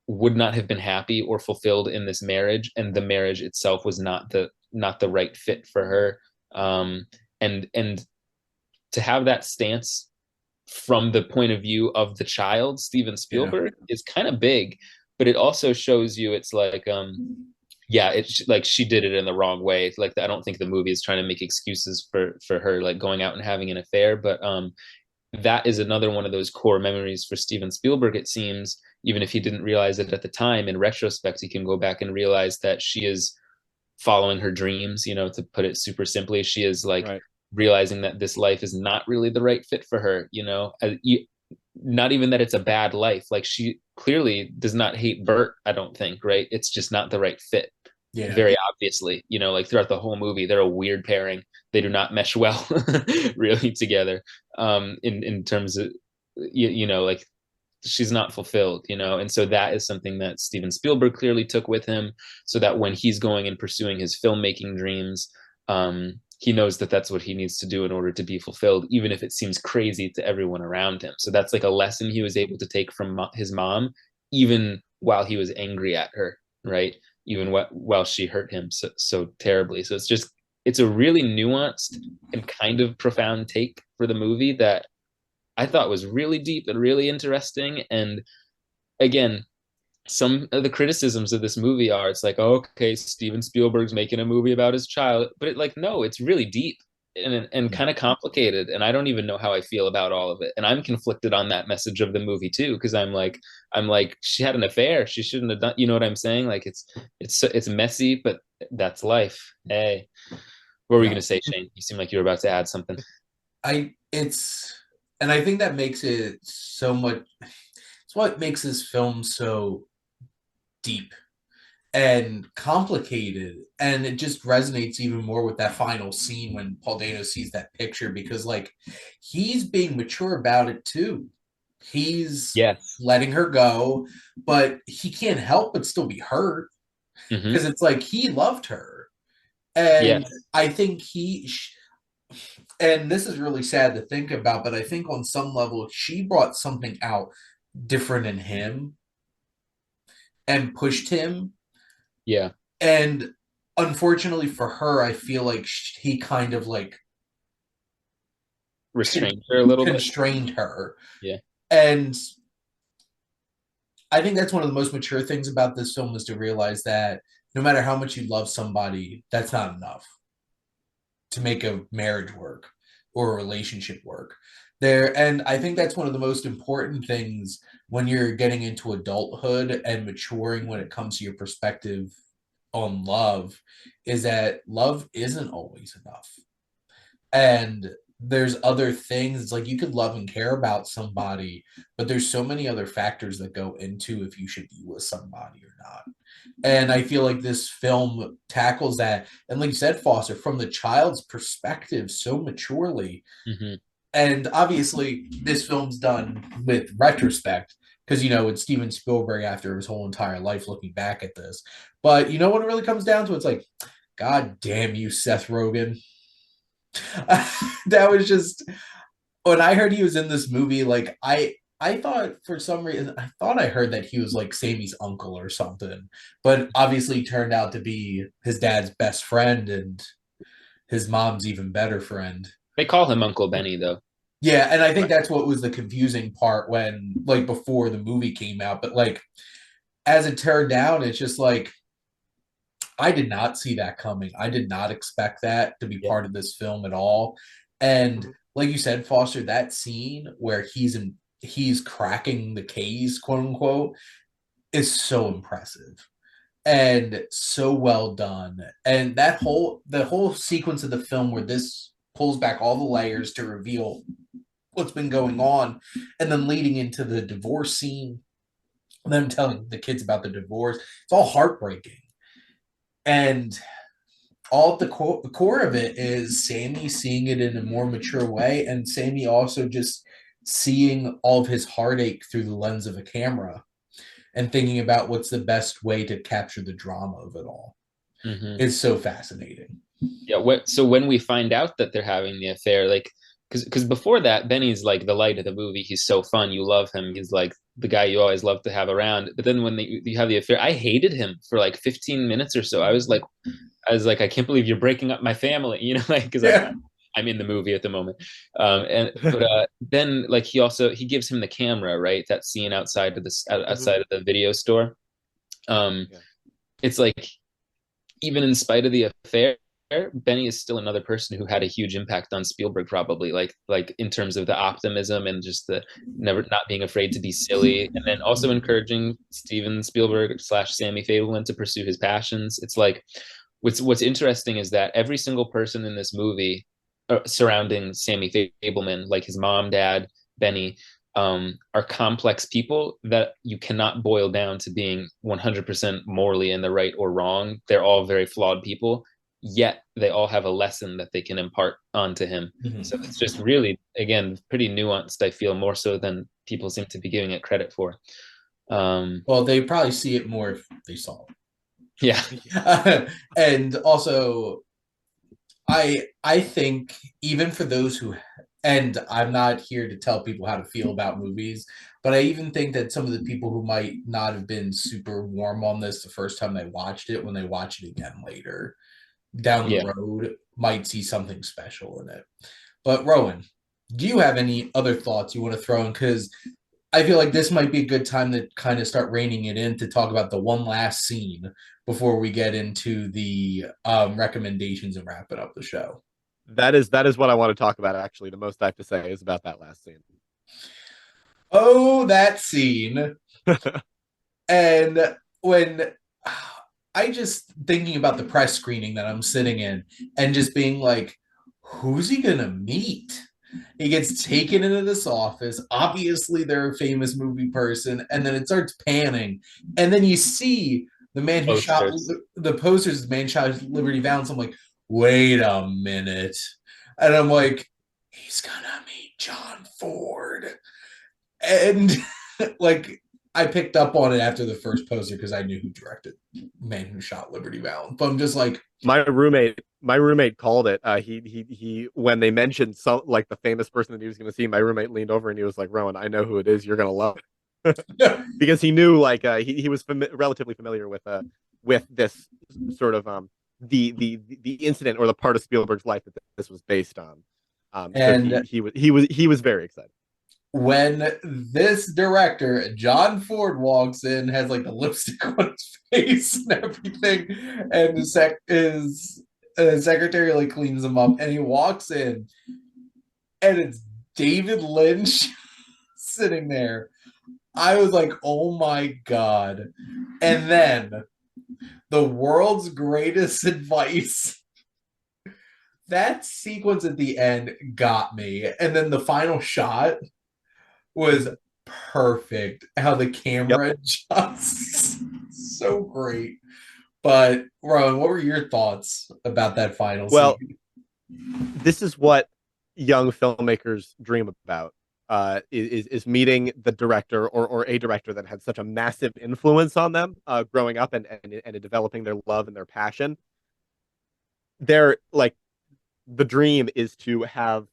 would not have been happy or fulfilled in this marriage, and the marriage itself was not the right fit for her. And to have that stance from the point of view of the child, Steven Spielberg, is kind of big, but it also shows you it's like, it's like she did it in the wrong way. Like I don't think the movie is trying to make excuses for her like going out and having an affair, but that is another one of those core memories for Steven Spielberg, it seems, even if he didn't realize it at the time. In retrospect, he can go back and realize that she is following her dreams, to put it super simply. She is like realizing that this life is not really the right fit for her, not even that it's a bad life. Like she clearly does not hate Bert, I don't think, right? It's just not the right fit. Yeah. Very obviously, like throughout the whole movie, they're a weird pairing. They do not mesh well really together. In terms of, like she's not fulfilled, you know. And so that is something that Steven Spielberg clearly took with him, so that when he's going and pursuing his filmmaking dreams, he knows that that's what he needs to do in order to be fulfilled, even if it seems crazy to everyone around him. So that's like a lesson he was able to take from his mom, even while he was angry at her, right? Even while she hurt him so terribly. So it's a really nuanced and kind of profound take for the movie that I thought was really deep and really interesting. And again, some of the criticisms of this movie are, it's like, oh, okay, Steven Spielberg's making a movie about his child, but no, it's really deep and kind of complicated, and I don't even know how I feel about all of it. And I'm conflicted on that message of the movie too, because I'm like, she had an affair, she shouldn't have done, you know what I'm saying? Like it's messy, but that's life. Hey, what were you going to say, Shane? You seem like you were about to add something. And I think that makes it so much. It's what makes this film so deep and complicated, and it just resonates even more with that final scene when Paul Dano sees that picture, because like he's being mature about it too. He's letting her go, but he can't help but still be hurt, because it's like he loved her, and I think and this is really sad to think about, but I think on some level she brought something out different in him and pushed him. Yeah. And unfortunately for her, I feel like he kind of like restrained her a little bit. Constrained her. Yeah. And I think that's one of the most mature things about this film, is to realize that no matter how much you love somebody, that's not enough to make a marriage work or a relationship work. And I think that's one of the most important things when you're getting into adulthood and maturing when it comes to your perspective on love, is that love isn't always enough. And there's other things. It's like you could love and care about somebody, but there's so many other factors that go into if you should be with somebody or not. And I feel like this film tackles that, and like you said, Foster, from the child's perspective so maturely. And obviously this film's done with retrospect, because it's Steven Spielberg after his whole entire life looking back at this. But when it really comes down to it, it's like, God damn you, Seth Rogen. That was just, when I heard he was in this movie, like I thought, for some reason, I thought I heard that he was like Sammy's uncle or something, but obviously turned out to be his dad's best friend and his mom's even better friend. They call him Uncle Benny though. Yeah, and I think that's what was the confusing part when, like, before the movie came out. But like, as it turned out, it's just like, I did not see that coming. I did not expect that to be part of this film at all. And like you said, Foster, that scene where he's cracking the case, quote unquote, is so impressive and so well done. And the whole sequence of the film where this pulls back all the layers to reveal what's been going on, and then leading into the divorce scene, them telling the kids about the divorce, it's all heartbreaking. And all at the core of it is Sammy seeing it in a more mature way, and Sammy also just seeing all of his heartache through the lens of a camera and thinking about what's the best way to capture the drama of it all. Is so fascinating. Yeah. So when we find out that they're having the affair, like, because before that, Benny's like the light of the movie. He's so fun. You love him. He's like the guy you always love to have around. But then when you have the affair, I hated him for like 15 minutes or so. I was like, I can't believe you're breaking up my family, like, because I'm in the movie at the moment. But then like he gives him the camera, right? That scene outside of the video store. It's like, even in spite of the affair, Benny is still another person who had a huge impact on Spielberg, probably like in terms of the optimism and just the never not being afraid to be silly, and then also encouraging Steven Spielberg / Sammy Fabelman to pursue his passions. It's like, what's interesting is that every single person in this movie surrounding Sammy Fabelman, like his mom, dad, Benny, are complex people that you cannot boil down to being 100% morally in the right or wrong. They're all very flawed people, yet they all have a lesson that they can impart onto him. So it's just really, again, pretty nuanced, I feel, more so than people seem to be giving it credit for. Well, they probably see it more if they saw it. Yeah. And also, I think even for those who, and I'm not here to tell people how to feel about movies, but I even think that some of the people who might not have been super warm on this the first time they watched it, when they watch it again later down the Yeah. road, might see something special in it. But Rowan, do you have any other thoughts you want to throw in? Because I feel like this might be a good time to kind of start reining it in to talk about the one last scene before we get into the recommendations and wrapping up the show. That is what I want to talk about. Actually, the most I have to say is about that last scene. Oh, that scene. And when I just thinking about the press screening that I'm sitting in and just being like, who's he gonna meet? He gets taken into this office. Obviously, they're a famous movie person, and then it starts panning, and then you see the man who shot Posters. the posters. The man shot Liberty Valance. I'm like, wait a minute, and I'm like, he's gonna meet John Ford, and like I picked up on it after the first poster because I knew who directed Man Who Shot Liberty Valance. But I'm just like, my roommate called it. He when they mentioned some like the famous person that he was going to see, my roommate leaned over and he was like, "Rowan, I know who it is. You're going to love it." Because he knew like he was relatively familiar with this sort of the incident or the part of Spielberg's life that this was based on. So and he was very excited. when this director, John Ford, walks in, has like the lipstick on his face and everything, and his secretary like cleans him up, and he walks in, and it's David Lynch sitting there. I was like, oh my God. And then the world's greatest advice. That sequence at the end got me. And then the final shot was perfect. How the camera adjusts. So great. But Ron, what were your thoughts about that final Well, scene? this is what young filmmakers dream about. Is meeting the director or a director that had such a massive influence on them growing up and developing their love and their passion. They're like the dream is to have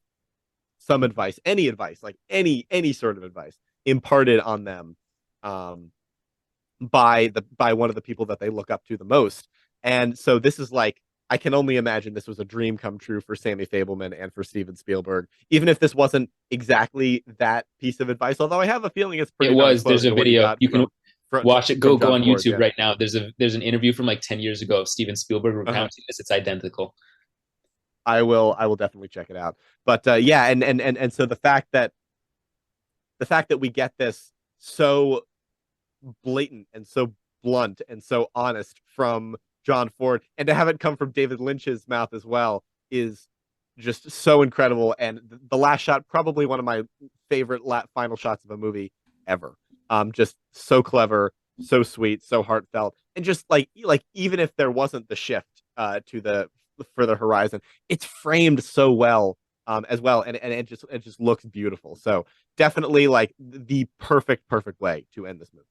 some advice, any advice, like any sort of advice imparted on them by one of the people that they look up to the most. And so this is like I can only imagine this was a dream come true for Sammy Fabelman and for Steven Spielberg, even if this wasn't exactly that piece of advice. Although I have a feeling it's pretty It darn was. close There's a to what he video. got You can watch it. Go from John on Ford. YouTube Yeah. right now. There's an interview from like 10 years ago of Steven Spielberg recounting this. It's identical. I will definitely check it out. But yeah, and so the fact that we get this so blatant and so blunt and so honest from John Ford, and to have it come from David Lynch's mouth as well, is just so incredible. And the last shot, probably one of my favorite final shots of a movie ever. Just so clever, so sweet, so heartfelt, and just like even if there wasn't the shift to the further horizon, it's framed so well as well, and it just looks beautiful. So definitely like the perfect way to end this movie.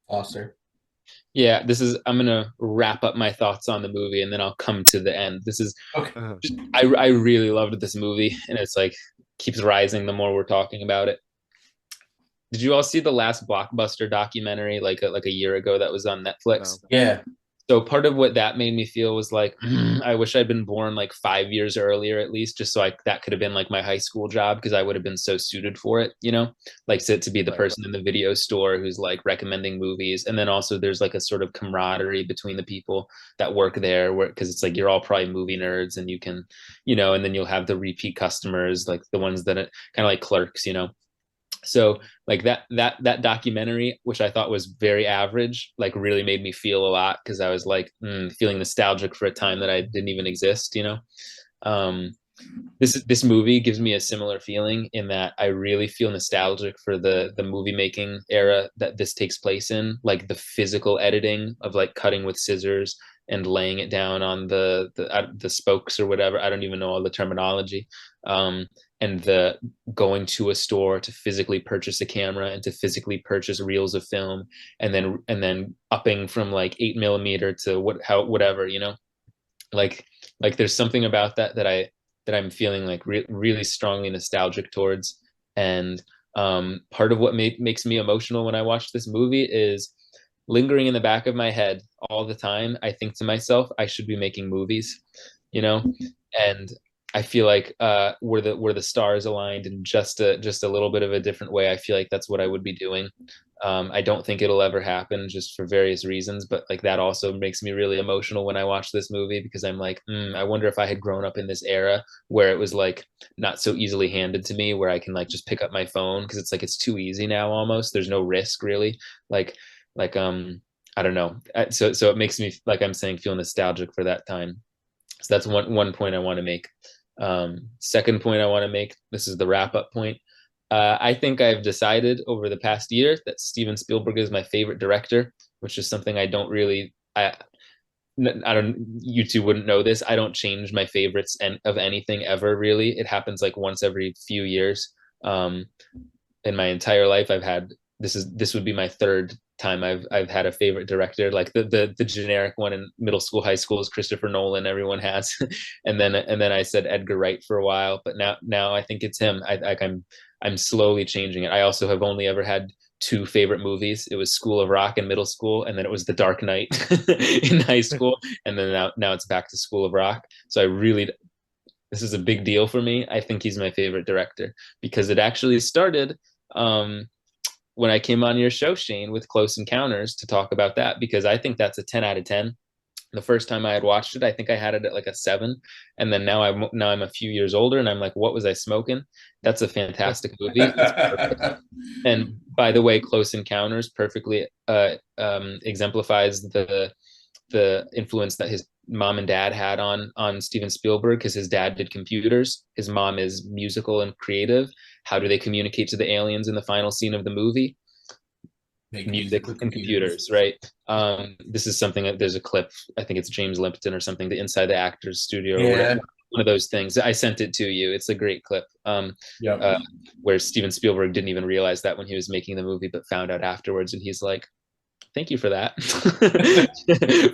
Foster. Yeah, I'm gonna wrap up my thoughts on the movie and then I'll come to the end. This is Okay. I really loved this movie, and it's like keeps rising the more we're talking about it. Did you all see the last blockbuster documentary like a year ago that was on Netflix? No. Yeah. So part of what that made me feel was like, I wish I'd been born like 5 years earlier at least, just so that could have been like my high school job, because I would have been so suited for it, like to be the person in the video store who's like recommending movies. And then also there's like a sort of camaraderie between the people that work there, because it's like you're all probably movie nerds, and you can, and then you'll have the repeat customers, like the ones that kind of like clerks, So like that documentary, which I thought was very average, like really made me feel a lot, because I was like feeling nostalgic for a time that I didn't even exist. This movie gives me a similar feeling in that I really feel nostalgic for the movie making era that this takes place in, like the physical editing of like cutting with scissors and laying it down on the spokes or whatever. I don't even know all the terminology. and the going to a store to physically purchase a camera and to physically purchase reels of film, and then upping from like 8 millimeter to whatever, like there's something about that I'm feeling like really strongly nostalgic towards. And part of what makes me emotional when I watch this movie is lingering in the back of my head all the time. I think to myself, I should be making movies, you know, and I feel like were the stars aligned in just a little bit of a different way, I feel like that's what I would be doing. I don't think it'll ever happen just for various reasons, but like that also makes me really emotional when I watch this movie, because I'm like, I wonder if I had grown up in this era where it was like not so easily handed to me, where I can like just pick up my phone, because it's like it's too easy now almost. There's no risk really. Like I don't know. So it makes me, like I'm saying, feel nostalgic for that time. So that's one point I want to make. Second point I want to make, this is the wrap up point. I think I've decided over the past year that Steven Spielberg is my favorite director, which is something I don't really. I don't. You two wouldn't know this. I don't change my favorites and of anything ever. Really, it happens like once every few years. In my entire life, I've had this would be my third time I've had a favorite director. Like the generic one in middle school, high school is Christopher Nolan. Everyone has, and then I said Edgar Wright for a while, but now I think it's him. I'm slowly changing it. I also have only ever had two favorite movies. It was School of Rock in middle school, and then it was The Dark Knight in high school, and then now it's back to School of Rock. So I really, this is a big deal for me. I think he's my favorite director because it actually started when I came on your show, Shane, with Close Encounters to talk about that, because I think that's a 10 out of 10. The first time I had watched it, I think I had it at like a 7, and then now I'm a few years older, and I'm like, what was I smoking? That's a fantastic movie. And by the way, Close Encounters perfectly exemplifies the influence that his mom and dad had on Steven Spielberg, because his dad did computers, his mom is musical and creative. How do they communicate to the aliens in the final scene of the movie? Music and computers, right? This is something that there's a clip, I think it's James Limpton or something, the Inside the Actors Studio or whatever, one of those things. I sent it to you. It's a great clip. Where Steven Spielberg didn't even realize that when he was making the movie, but found out afterwards, and he's like, thank you for that.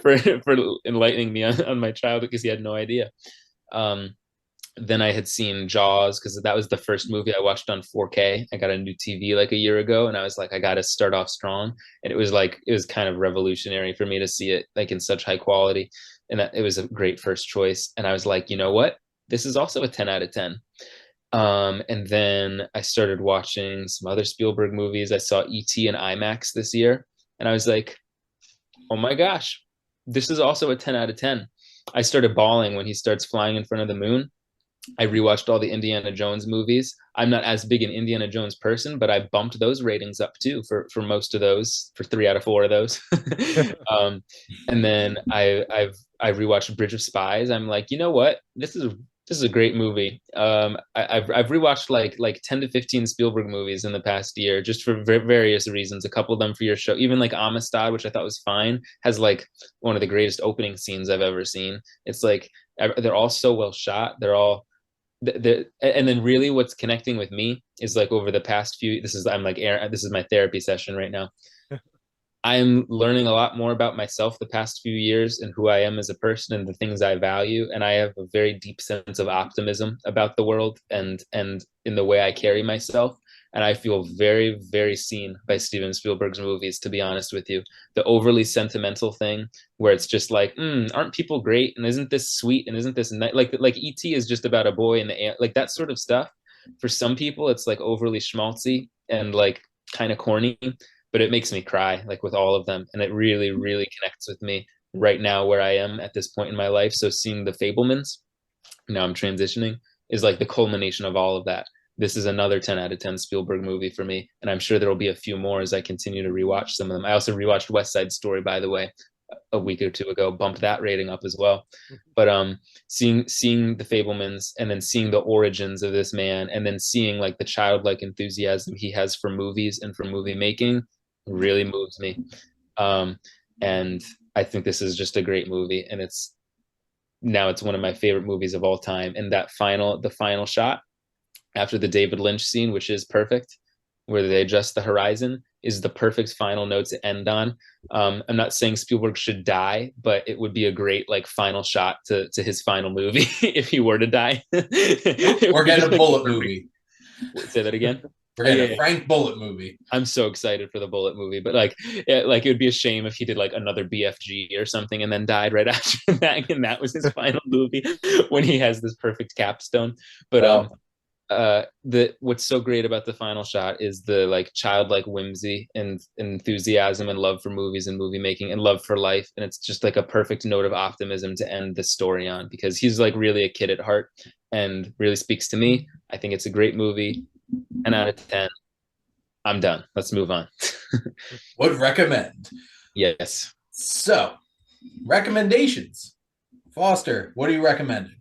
for enlightening me on my childhood, because he had no idea. Then I had seen Jaws, because that was the first movie I watched on 4K. I got a new TV like a year ago, and I was like, I got to start off strong. And it was kind of revolutionary for me to see it like in such high quality, and that it was a great first choice. And I was like, you know what? This is also a 10 out of 10. And then I started watching some other Spielberg movies. I saw E.T. in IMAX this year, and I was like, oh my gosh, this is also a 10 out of 10. I started bawling when he starts flying in front of the moon. I rewatched all the Indiana Jones movies. I'm not as big an Indiana Jones person, but I bumped those ratings up too for most of those, for 3 out of 4 of those. And then I rewatched Bridge of Spies. I'm like, you know what? This is a great movie. I've rewatched like 10 to 15 Spielberg movies in the past year, just for various reasons. A couple of them for your show, even like Amistad, which I thought was fine, has like one of the greatest opening scenes I've ever seen. It's like they're all so well shot. And then really what's connecting with me is like over the past few, this is my therapy session right now. I'm learning a lot more about myself the past few years and who I am as a person and the things I value. And I have a very deep sense of optimism about the world and in the way I carry myself. And I feel very, very seen by Steven Spielberg's movies, to be honest with you. The overly sentimental thing where it's just like, aren't people great? And isn't this sweet? And isn't this like E.T. is just about a boy in the air, like that sort of stuff. For some people, it's like overly schmaltzy and like kind of corny, but it makes me cry like with all of them. And it really, really connects with me right now where I am at this point in my life. So seeing the Fabelmans, now I'm transitioning, is like the culmination of all of that. This is another 10 out of 10 Spielberg movie for me. And I'm sure there will be a few more as I continue to rewatch some of them. I also rewatched West Side Story, by the way, a week or two ago, bumped that rating up as well. But seeing the Fabelmans and then seeing the origins of this man and then seeing like the childlike enthusiasm he has for movies and for movie making really moves me. And I think this is just a great movie, and it's one of my favorite movies of all time. And the final shot, after the David Lynch scene, which is perfect, where they adjust the horizon, is the perfect final note to end on. I'm not saying Spielberg should die, but it would be a great like final shot to his final movie if he were to die. We're getting a Bullet movie. Say that again. We're getting a Frank Bullet movie. I'm so excited for the Bullet movie, but like it would be a shame if he did like another BFG or something and then died right after that, and that was his final movie when he has this perfect capstone. But the what's so great about the final shot is the like childlike whimsy and enthusiasm and love for movies and movie making and love for life, and it's just like a perfect note of optimism to end the story on, because he's like really a kid at heart and really speaks to me. I think it's a great movie. 10 out of 10. I'm done. Let's move on. Would recommend. Yes. So, recommendations. Foster, what are you recommending?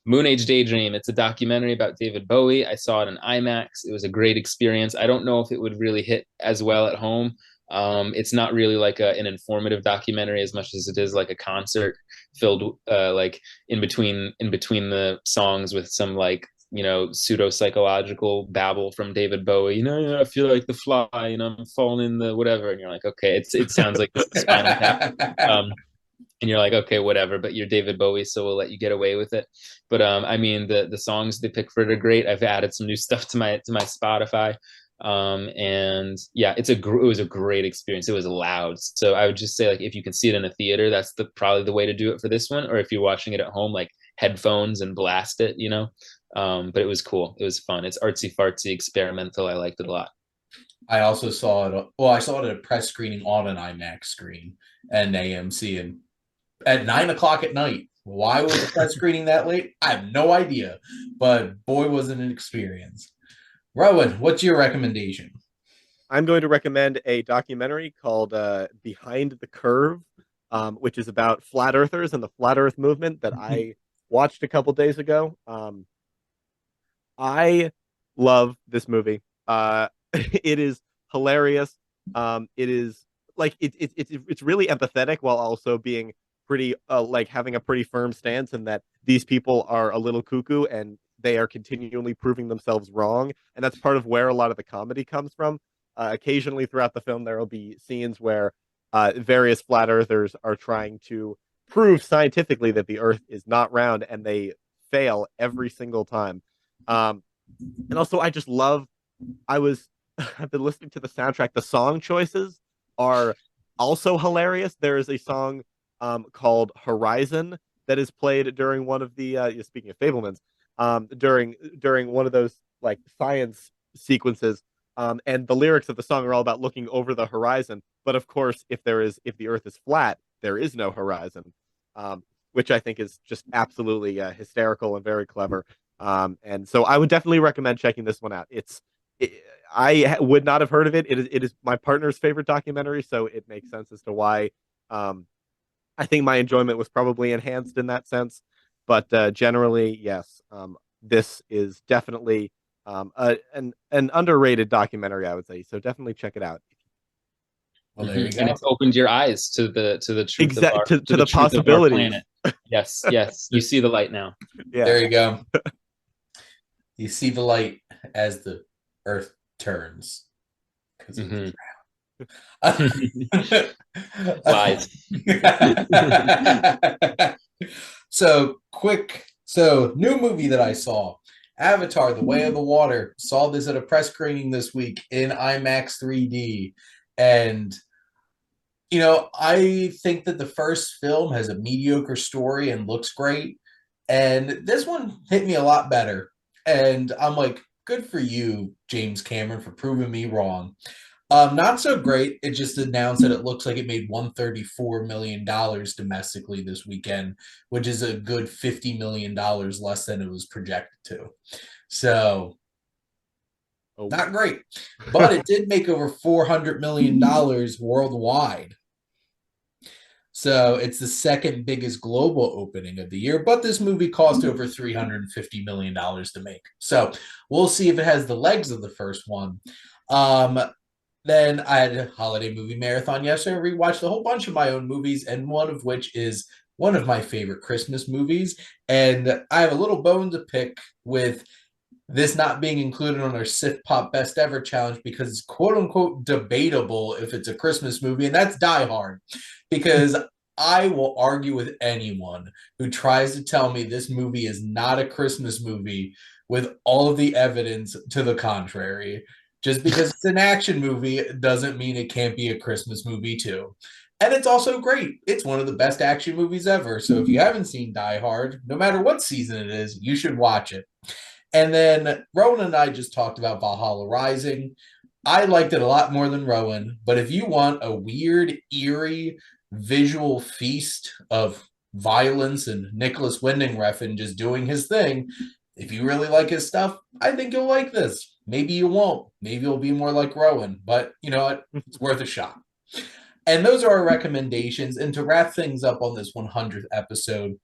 Moonage Daydream. It's a documentary about David Bowie. I saw it in IMAX. It was a great experience. I don't know if it would really hit as well at home. It's not really like an informative documentary as much as it is like a concert filled like in between the songs with some like, you know, pseudo psychological babble from David Bowie. You know, I feel like the fly, you know, I'm falling in the whatever, and you're like, okay, it sounds like this is Spinal Tap. And you're like, okay, whatever, but you're David Bowie, so we'll let you get away with it. But I mean, the songs they pick for it are great. I've added some new stuff to my Spotify, and yeah, it was a great experience. It was loud, so I would just say like if you can see it in a theater, that's probably the way to do it for this one. Or if you're watching it at home, like headphones and blast it, you know. But it was cool. It was fun. It's artsy fartsy, experimental. I liked it a lot. I also saw it. Well, I saw it at a press screening on an IMAX screen and AMC, and at 9 o'clock at night. Why was the press screening that late? I have no idea, but boy, was it an experience. Rowan, what's your recommendation? I'm going to recommend a documentary called Behind the Curve, which is about flat earthers and the flat earth movement that I watched a couple days ago. I love this movie. It is hilarious. It is like it's really empathetic while also being pretty like having a pretty firm stance, in that these people are a little cuckoo and they are continually proving themselves wrong, and that's part of where a lot of the comedy comes from. Occasionally throughout the film, there will be scenes where various flat earthers are trying to prove scientifically that the Earth is not round, and they fail every single time. And also, I just love. I've been listening to the soundtrack. The song choices are also hilarious. There is a song called Horizon that is played during one of the speaking of Fabelmans, during one of those like science sequences, and the lyrics of the song are all about looking over the horizon. But of course, if the Earth is flat, there is no horizon, which I think is just absolutely hysterical and very clever. And so I would definitely recommend checking this one out. I would not have heard of it. It is my partner's favorite documentary, so it makes sense as to why. I think my enjoyment was probably enhanced in that sense, but generally, yes, this is definitely an underrated documentary, I would say. So definitely check it out. Well, there you go. And it's opened your eyes to the truth of our, to the truth possibilities. of our planet. Yes, yes, you see the light now. Yeah. There you go. You see the light as the Earth turns because it's round. Lies. So new movie that I saw, Avatar: The Way of the Water. Saw this at a press screening this week in IMAX 3D, and you know, I think that the first film has a mediocre story and looks great, and this one hit me a lot better. And I'm like, good for you, James Cameron, for proving me wrong. Not so great. It just announced that it looks like it made $134 million domestically this weekend, which is a good $50 million less than it was projected to. So, not great. But it did make over $400 million worldwide. So it's the second biggest global opening of the year, but this movie cost over $350 million to make. So we'll see if it has the legs of the first one. Then I had a holiday movie marathon yesterday. I rewatched a whole bunch of my own movies, and one of which is one of my favorite Christmas movies. And I have a little bone to pick with this not being included on our SiftPop Best Ever challenge because it's quote unquote debatable if it's a Christmas movie, and that's Die Hard. Because I will argue with anyone who tries to tell me this movie is not a Christmas movie with all of the evidence to the contrary. Just because it's an action movie doesn't mean it can't be a Christmas movie too. And it's also great. It's one of the best action movies ever. So if you haven't seen Die Hard, no matter what season it is, you should watch it. And then Rowan and I just talked about Valhalla Rising. I liked it a lot more than Rowan, but if you want a weird, eerie, visual feast of violence and Nicholas Winding Refn just doing his thing, if you really like his stuff, I think you'll like this. Maybe you won't. Maybe you'll be more like Rowan, but you know what? It's worth a shot. And those are our recommendations. And to wrap things up on this 100th episode,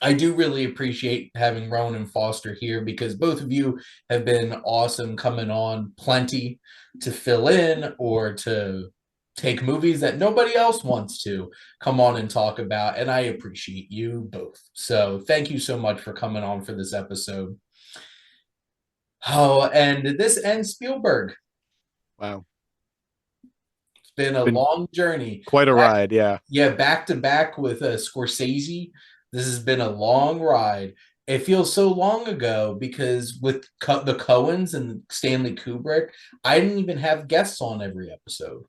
I do really appreciate having Rowan and Foster here because both of you have been awesome coming on plenty to fill in or to take movies that nobody else wants to come on and talk about. And I appreciate you both. So thank you so much for coming on for this episode. Oh, and this ends Spielberg. Wow. It's been a long journey. Quite a ride, yeah. Yeah, back to back with Scorsese. This has been a long ride. It feels so long ago because with the Coens and Stanley Kubrick, I didn't even have guests on every episode.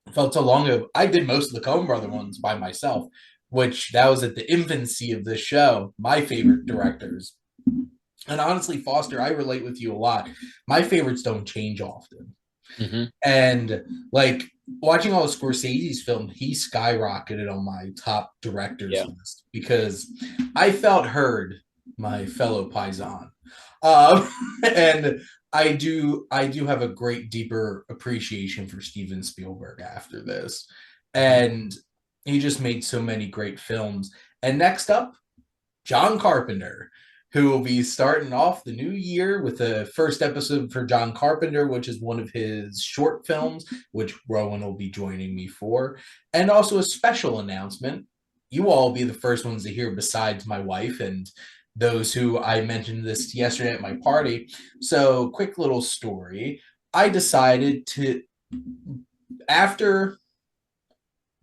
It felt so long ago. I did most of the Coen brother ones by myself, which that was at the infancy of this show. My favorite directors. And honestly, Foster, I relate with you a lot. My favorites don't change often. Mm-hmm. And like watching all of Scorsese's film, he skyrocketed on my top directors list because I felt heard, my fellow paisan. And I do have a great deeper appreciation for Steven Spielberg after this. And he just made so many great films. And next up, John Carpenter, who will be starting off the new year with the first episode for John Carpenter, which is one of his short films, which Rowan will be joining me for. And also a special announcement. You all will be the first ones to hear besides my wife and those who I mentioned this yesterday at my party. So, quick little story. I decided to, after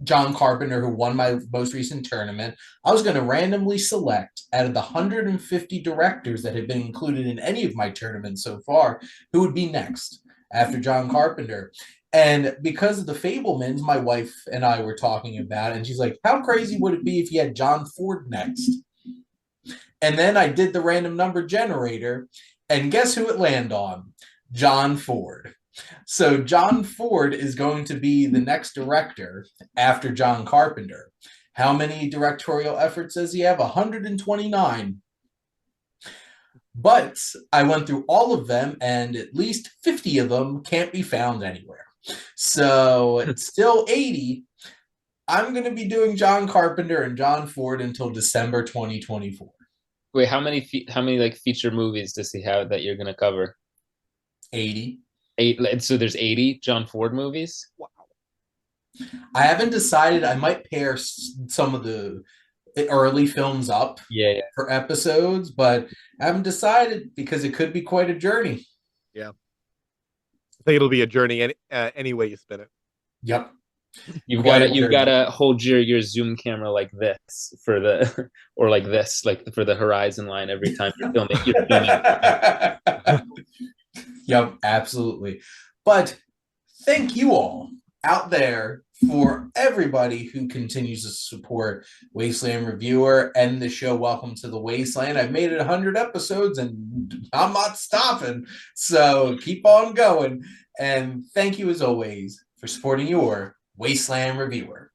John Carpenter, who won my most recent tournament, I was going to randomly select out of the 150 directors that have been included in any of my tournaments so far, who would be next after John Carpenter. And because of the Fabelmans, my wife and I were talking about it, and she's like, how crazy would it be if you had John Ford next? And then I did the random number generator, and guess who it landed on? John Ford. So John Ford is going to be the next director after John Carpenter. How many directorial efforts does he have? 129. But I went through all of them, and at least 50 of them can't be found anywhere. So it's still 80. I'm going to be doing John Carpenter and John Ford until December 2024. Wait, how many like feature movies does he have that you're going to cover? 80. So there's 80 John Ford movies? Wow. I haven't decided. I might pair some of the early films up for episodes, but I haven't decided because it could be quite a journey. Yeah. I think it'll be a journey any way you spin it. Yep. You've gotta hold your zoom camera like this for the or like this, like for the horizon line every time you're filming. Yep, absolutely. But thank you all out there for everybody who continues to support Wasteland Reviewer and the show Welcome to the Wasteland. I've made it 100 episodes and I'm not stopping. So keep on going. And thank you as always for supporting your Wasteland Reviewer.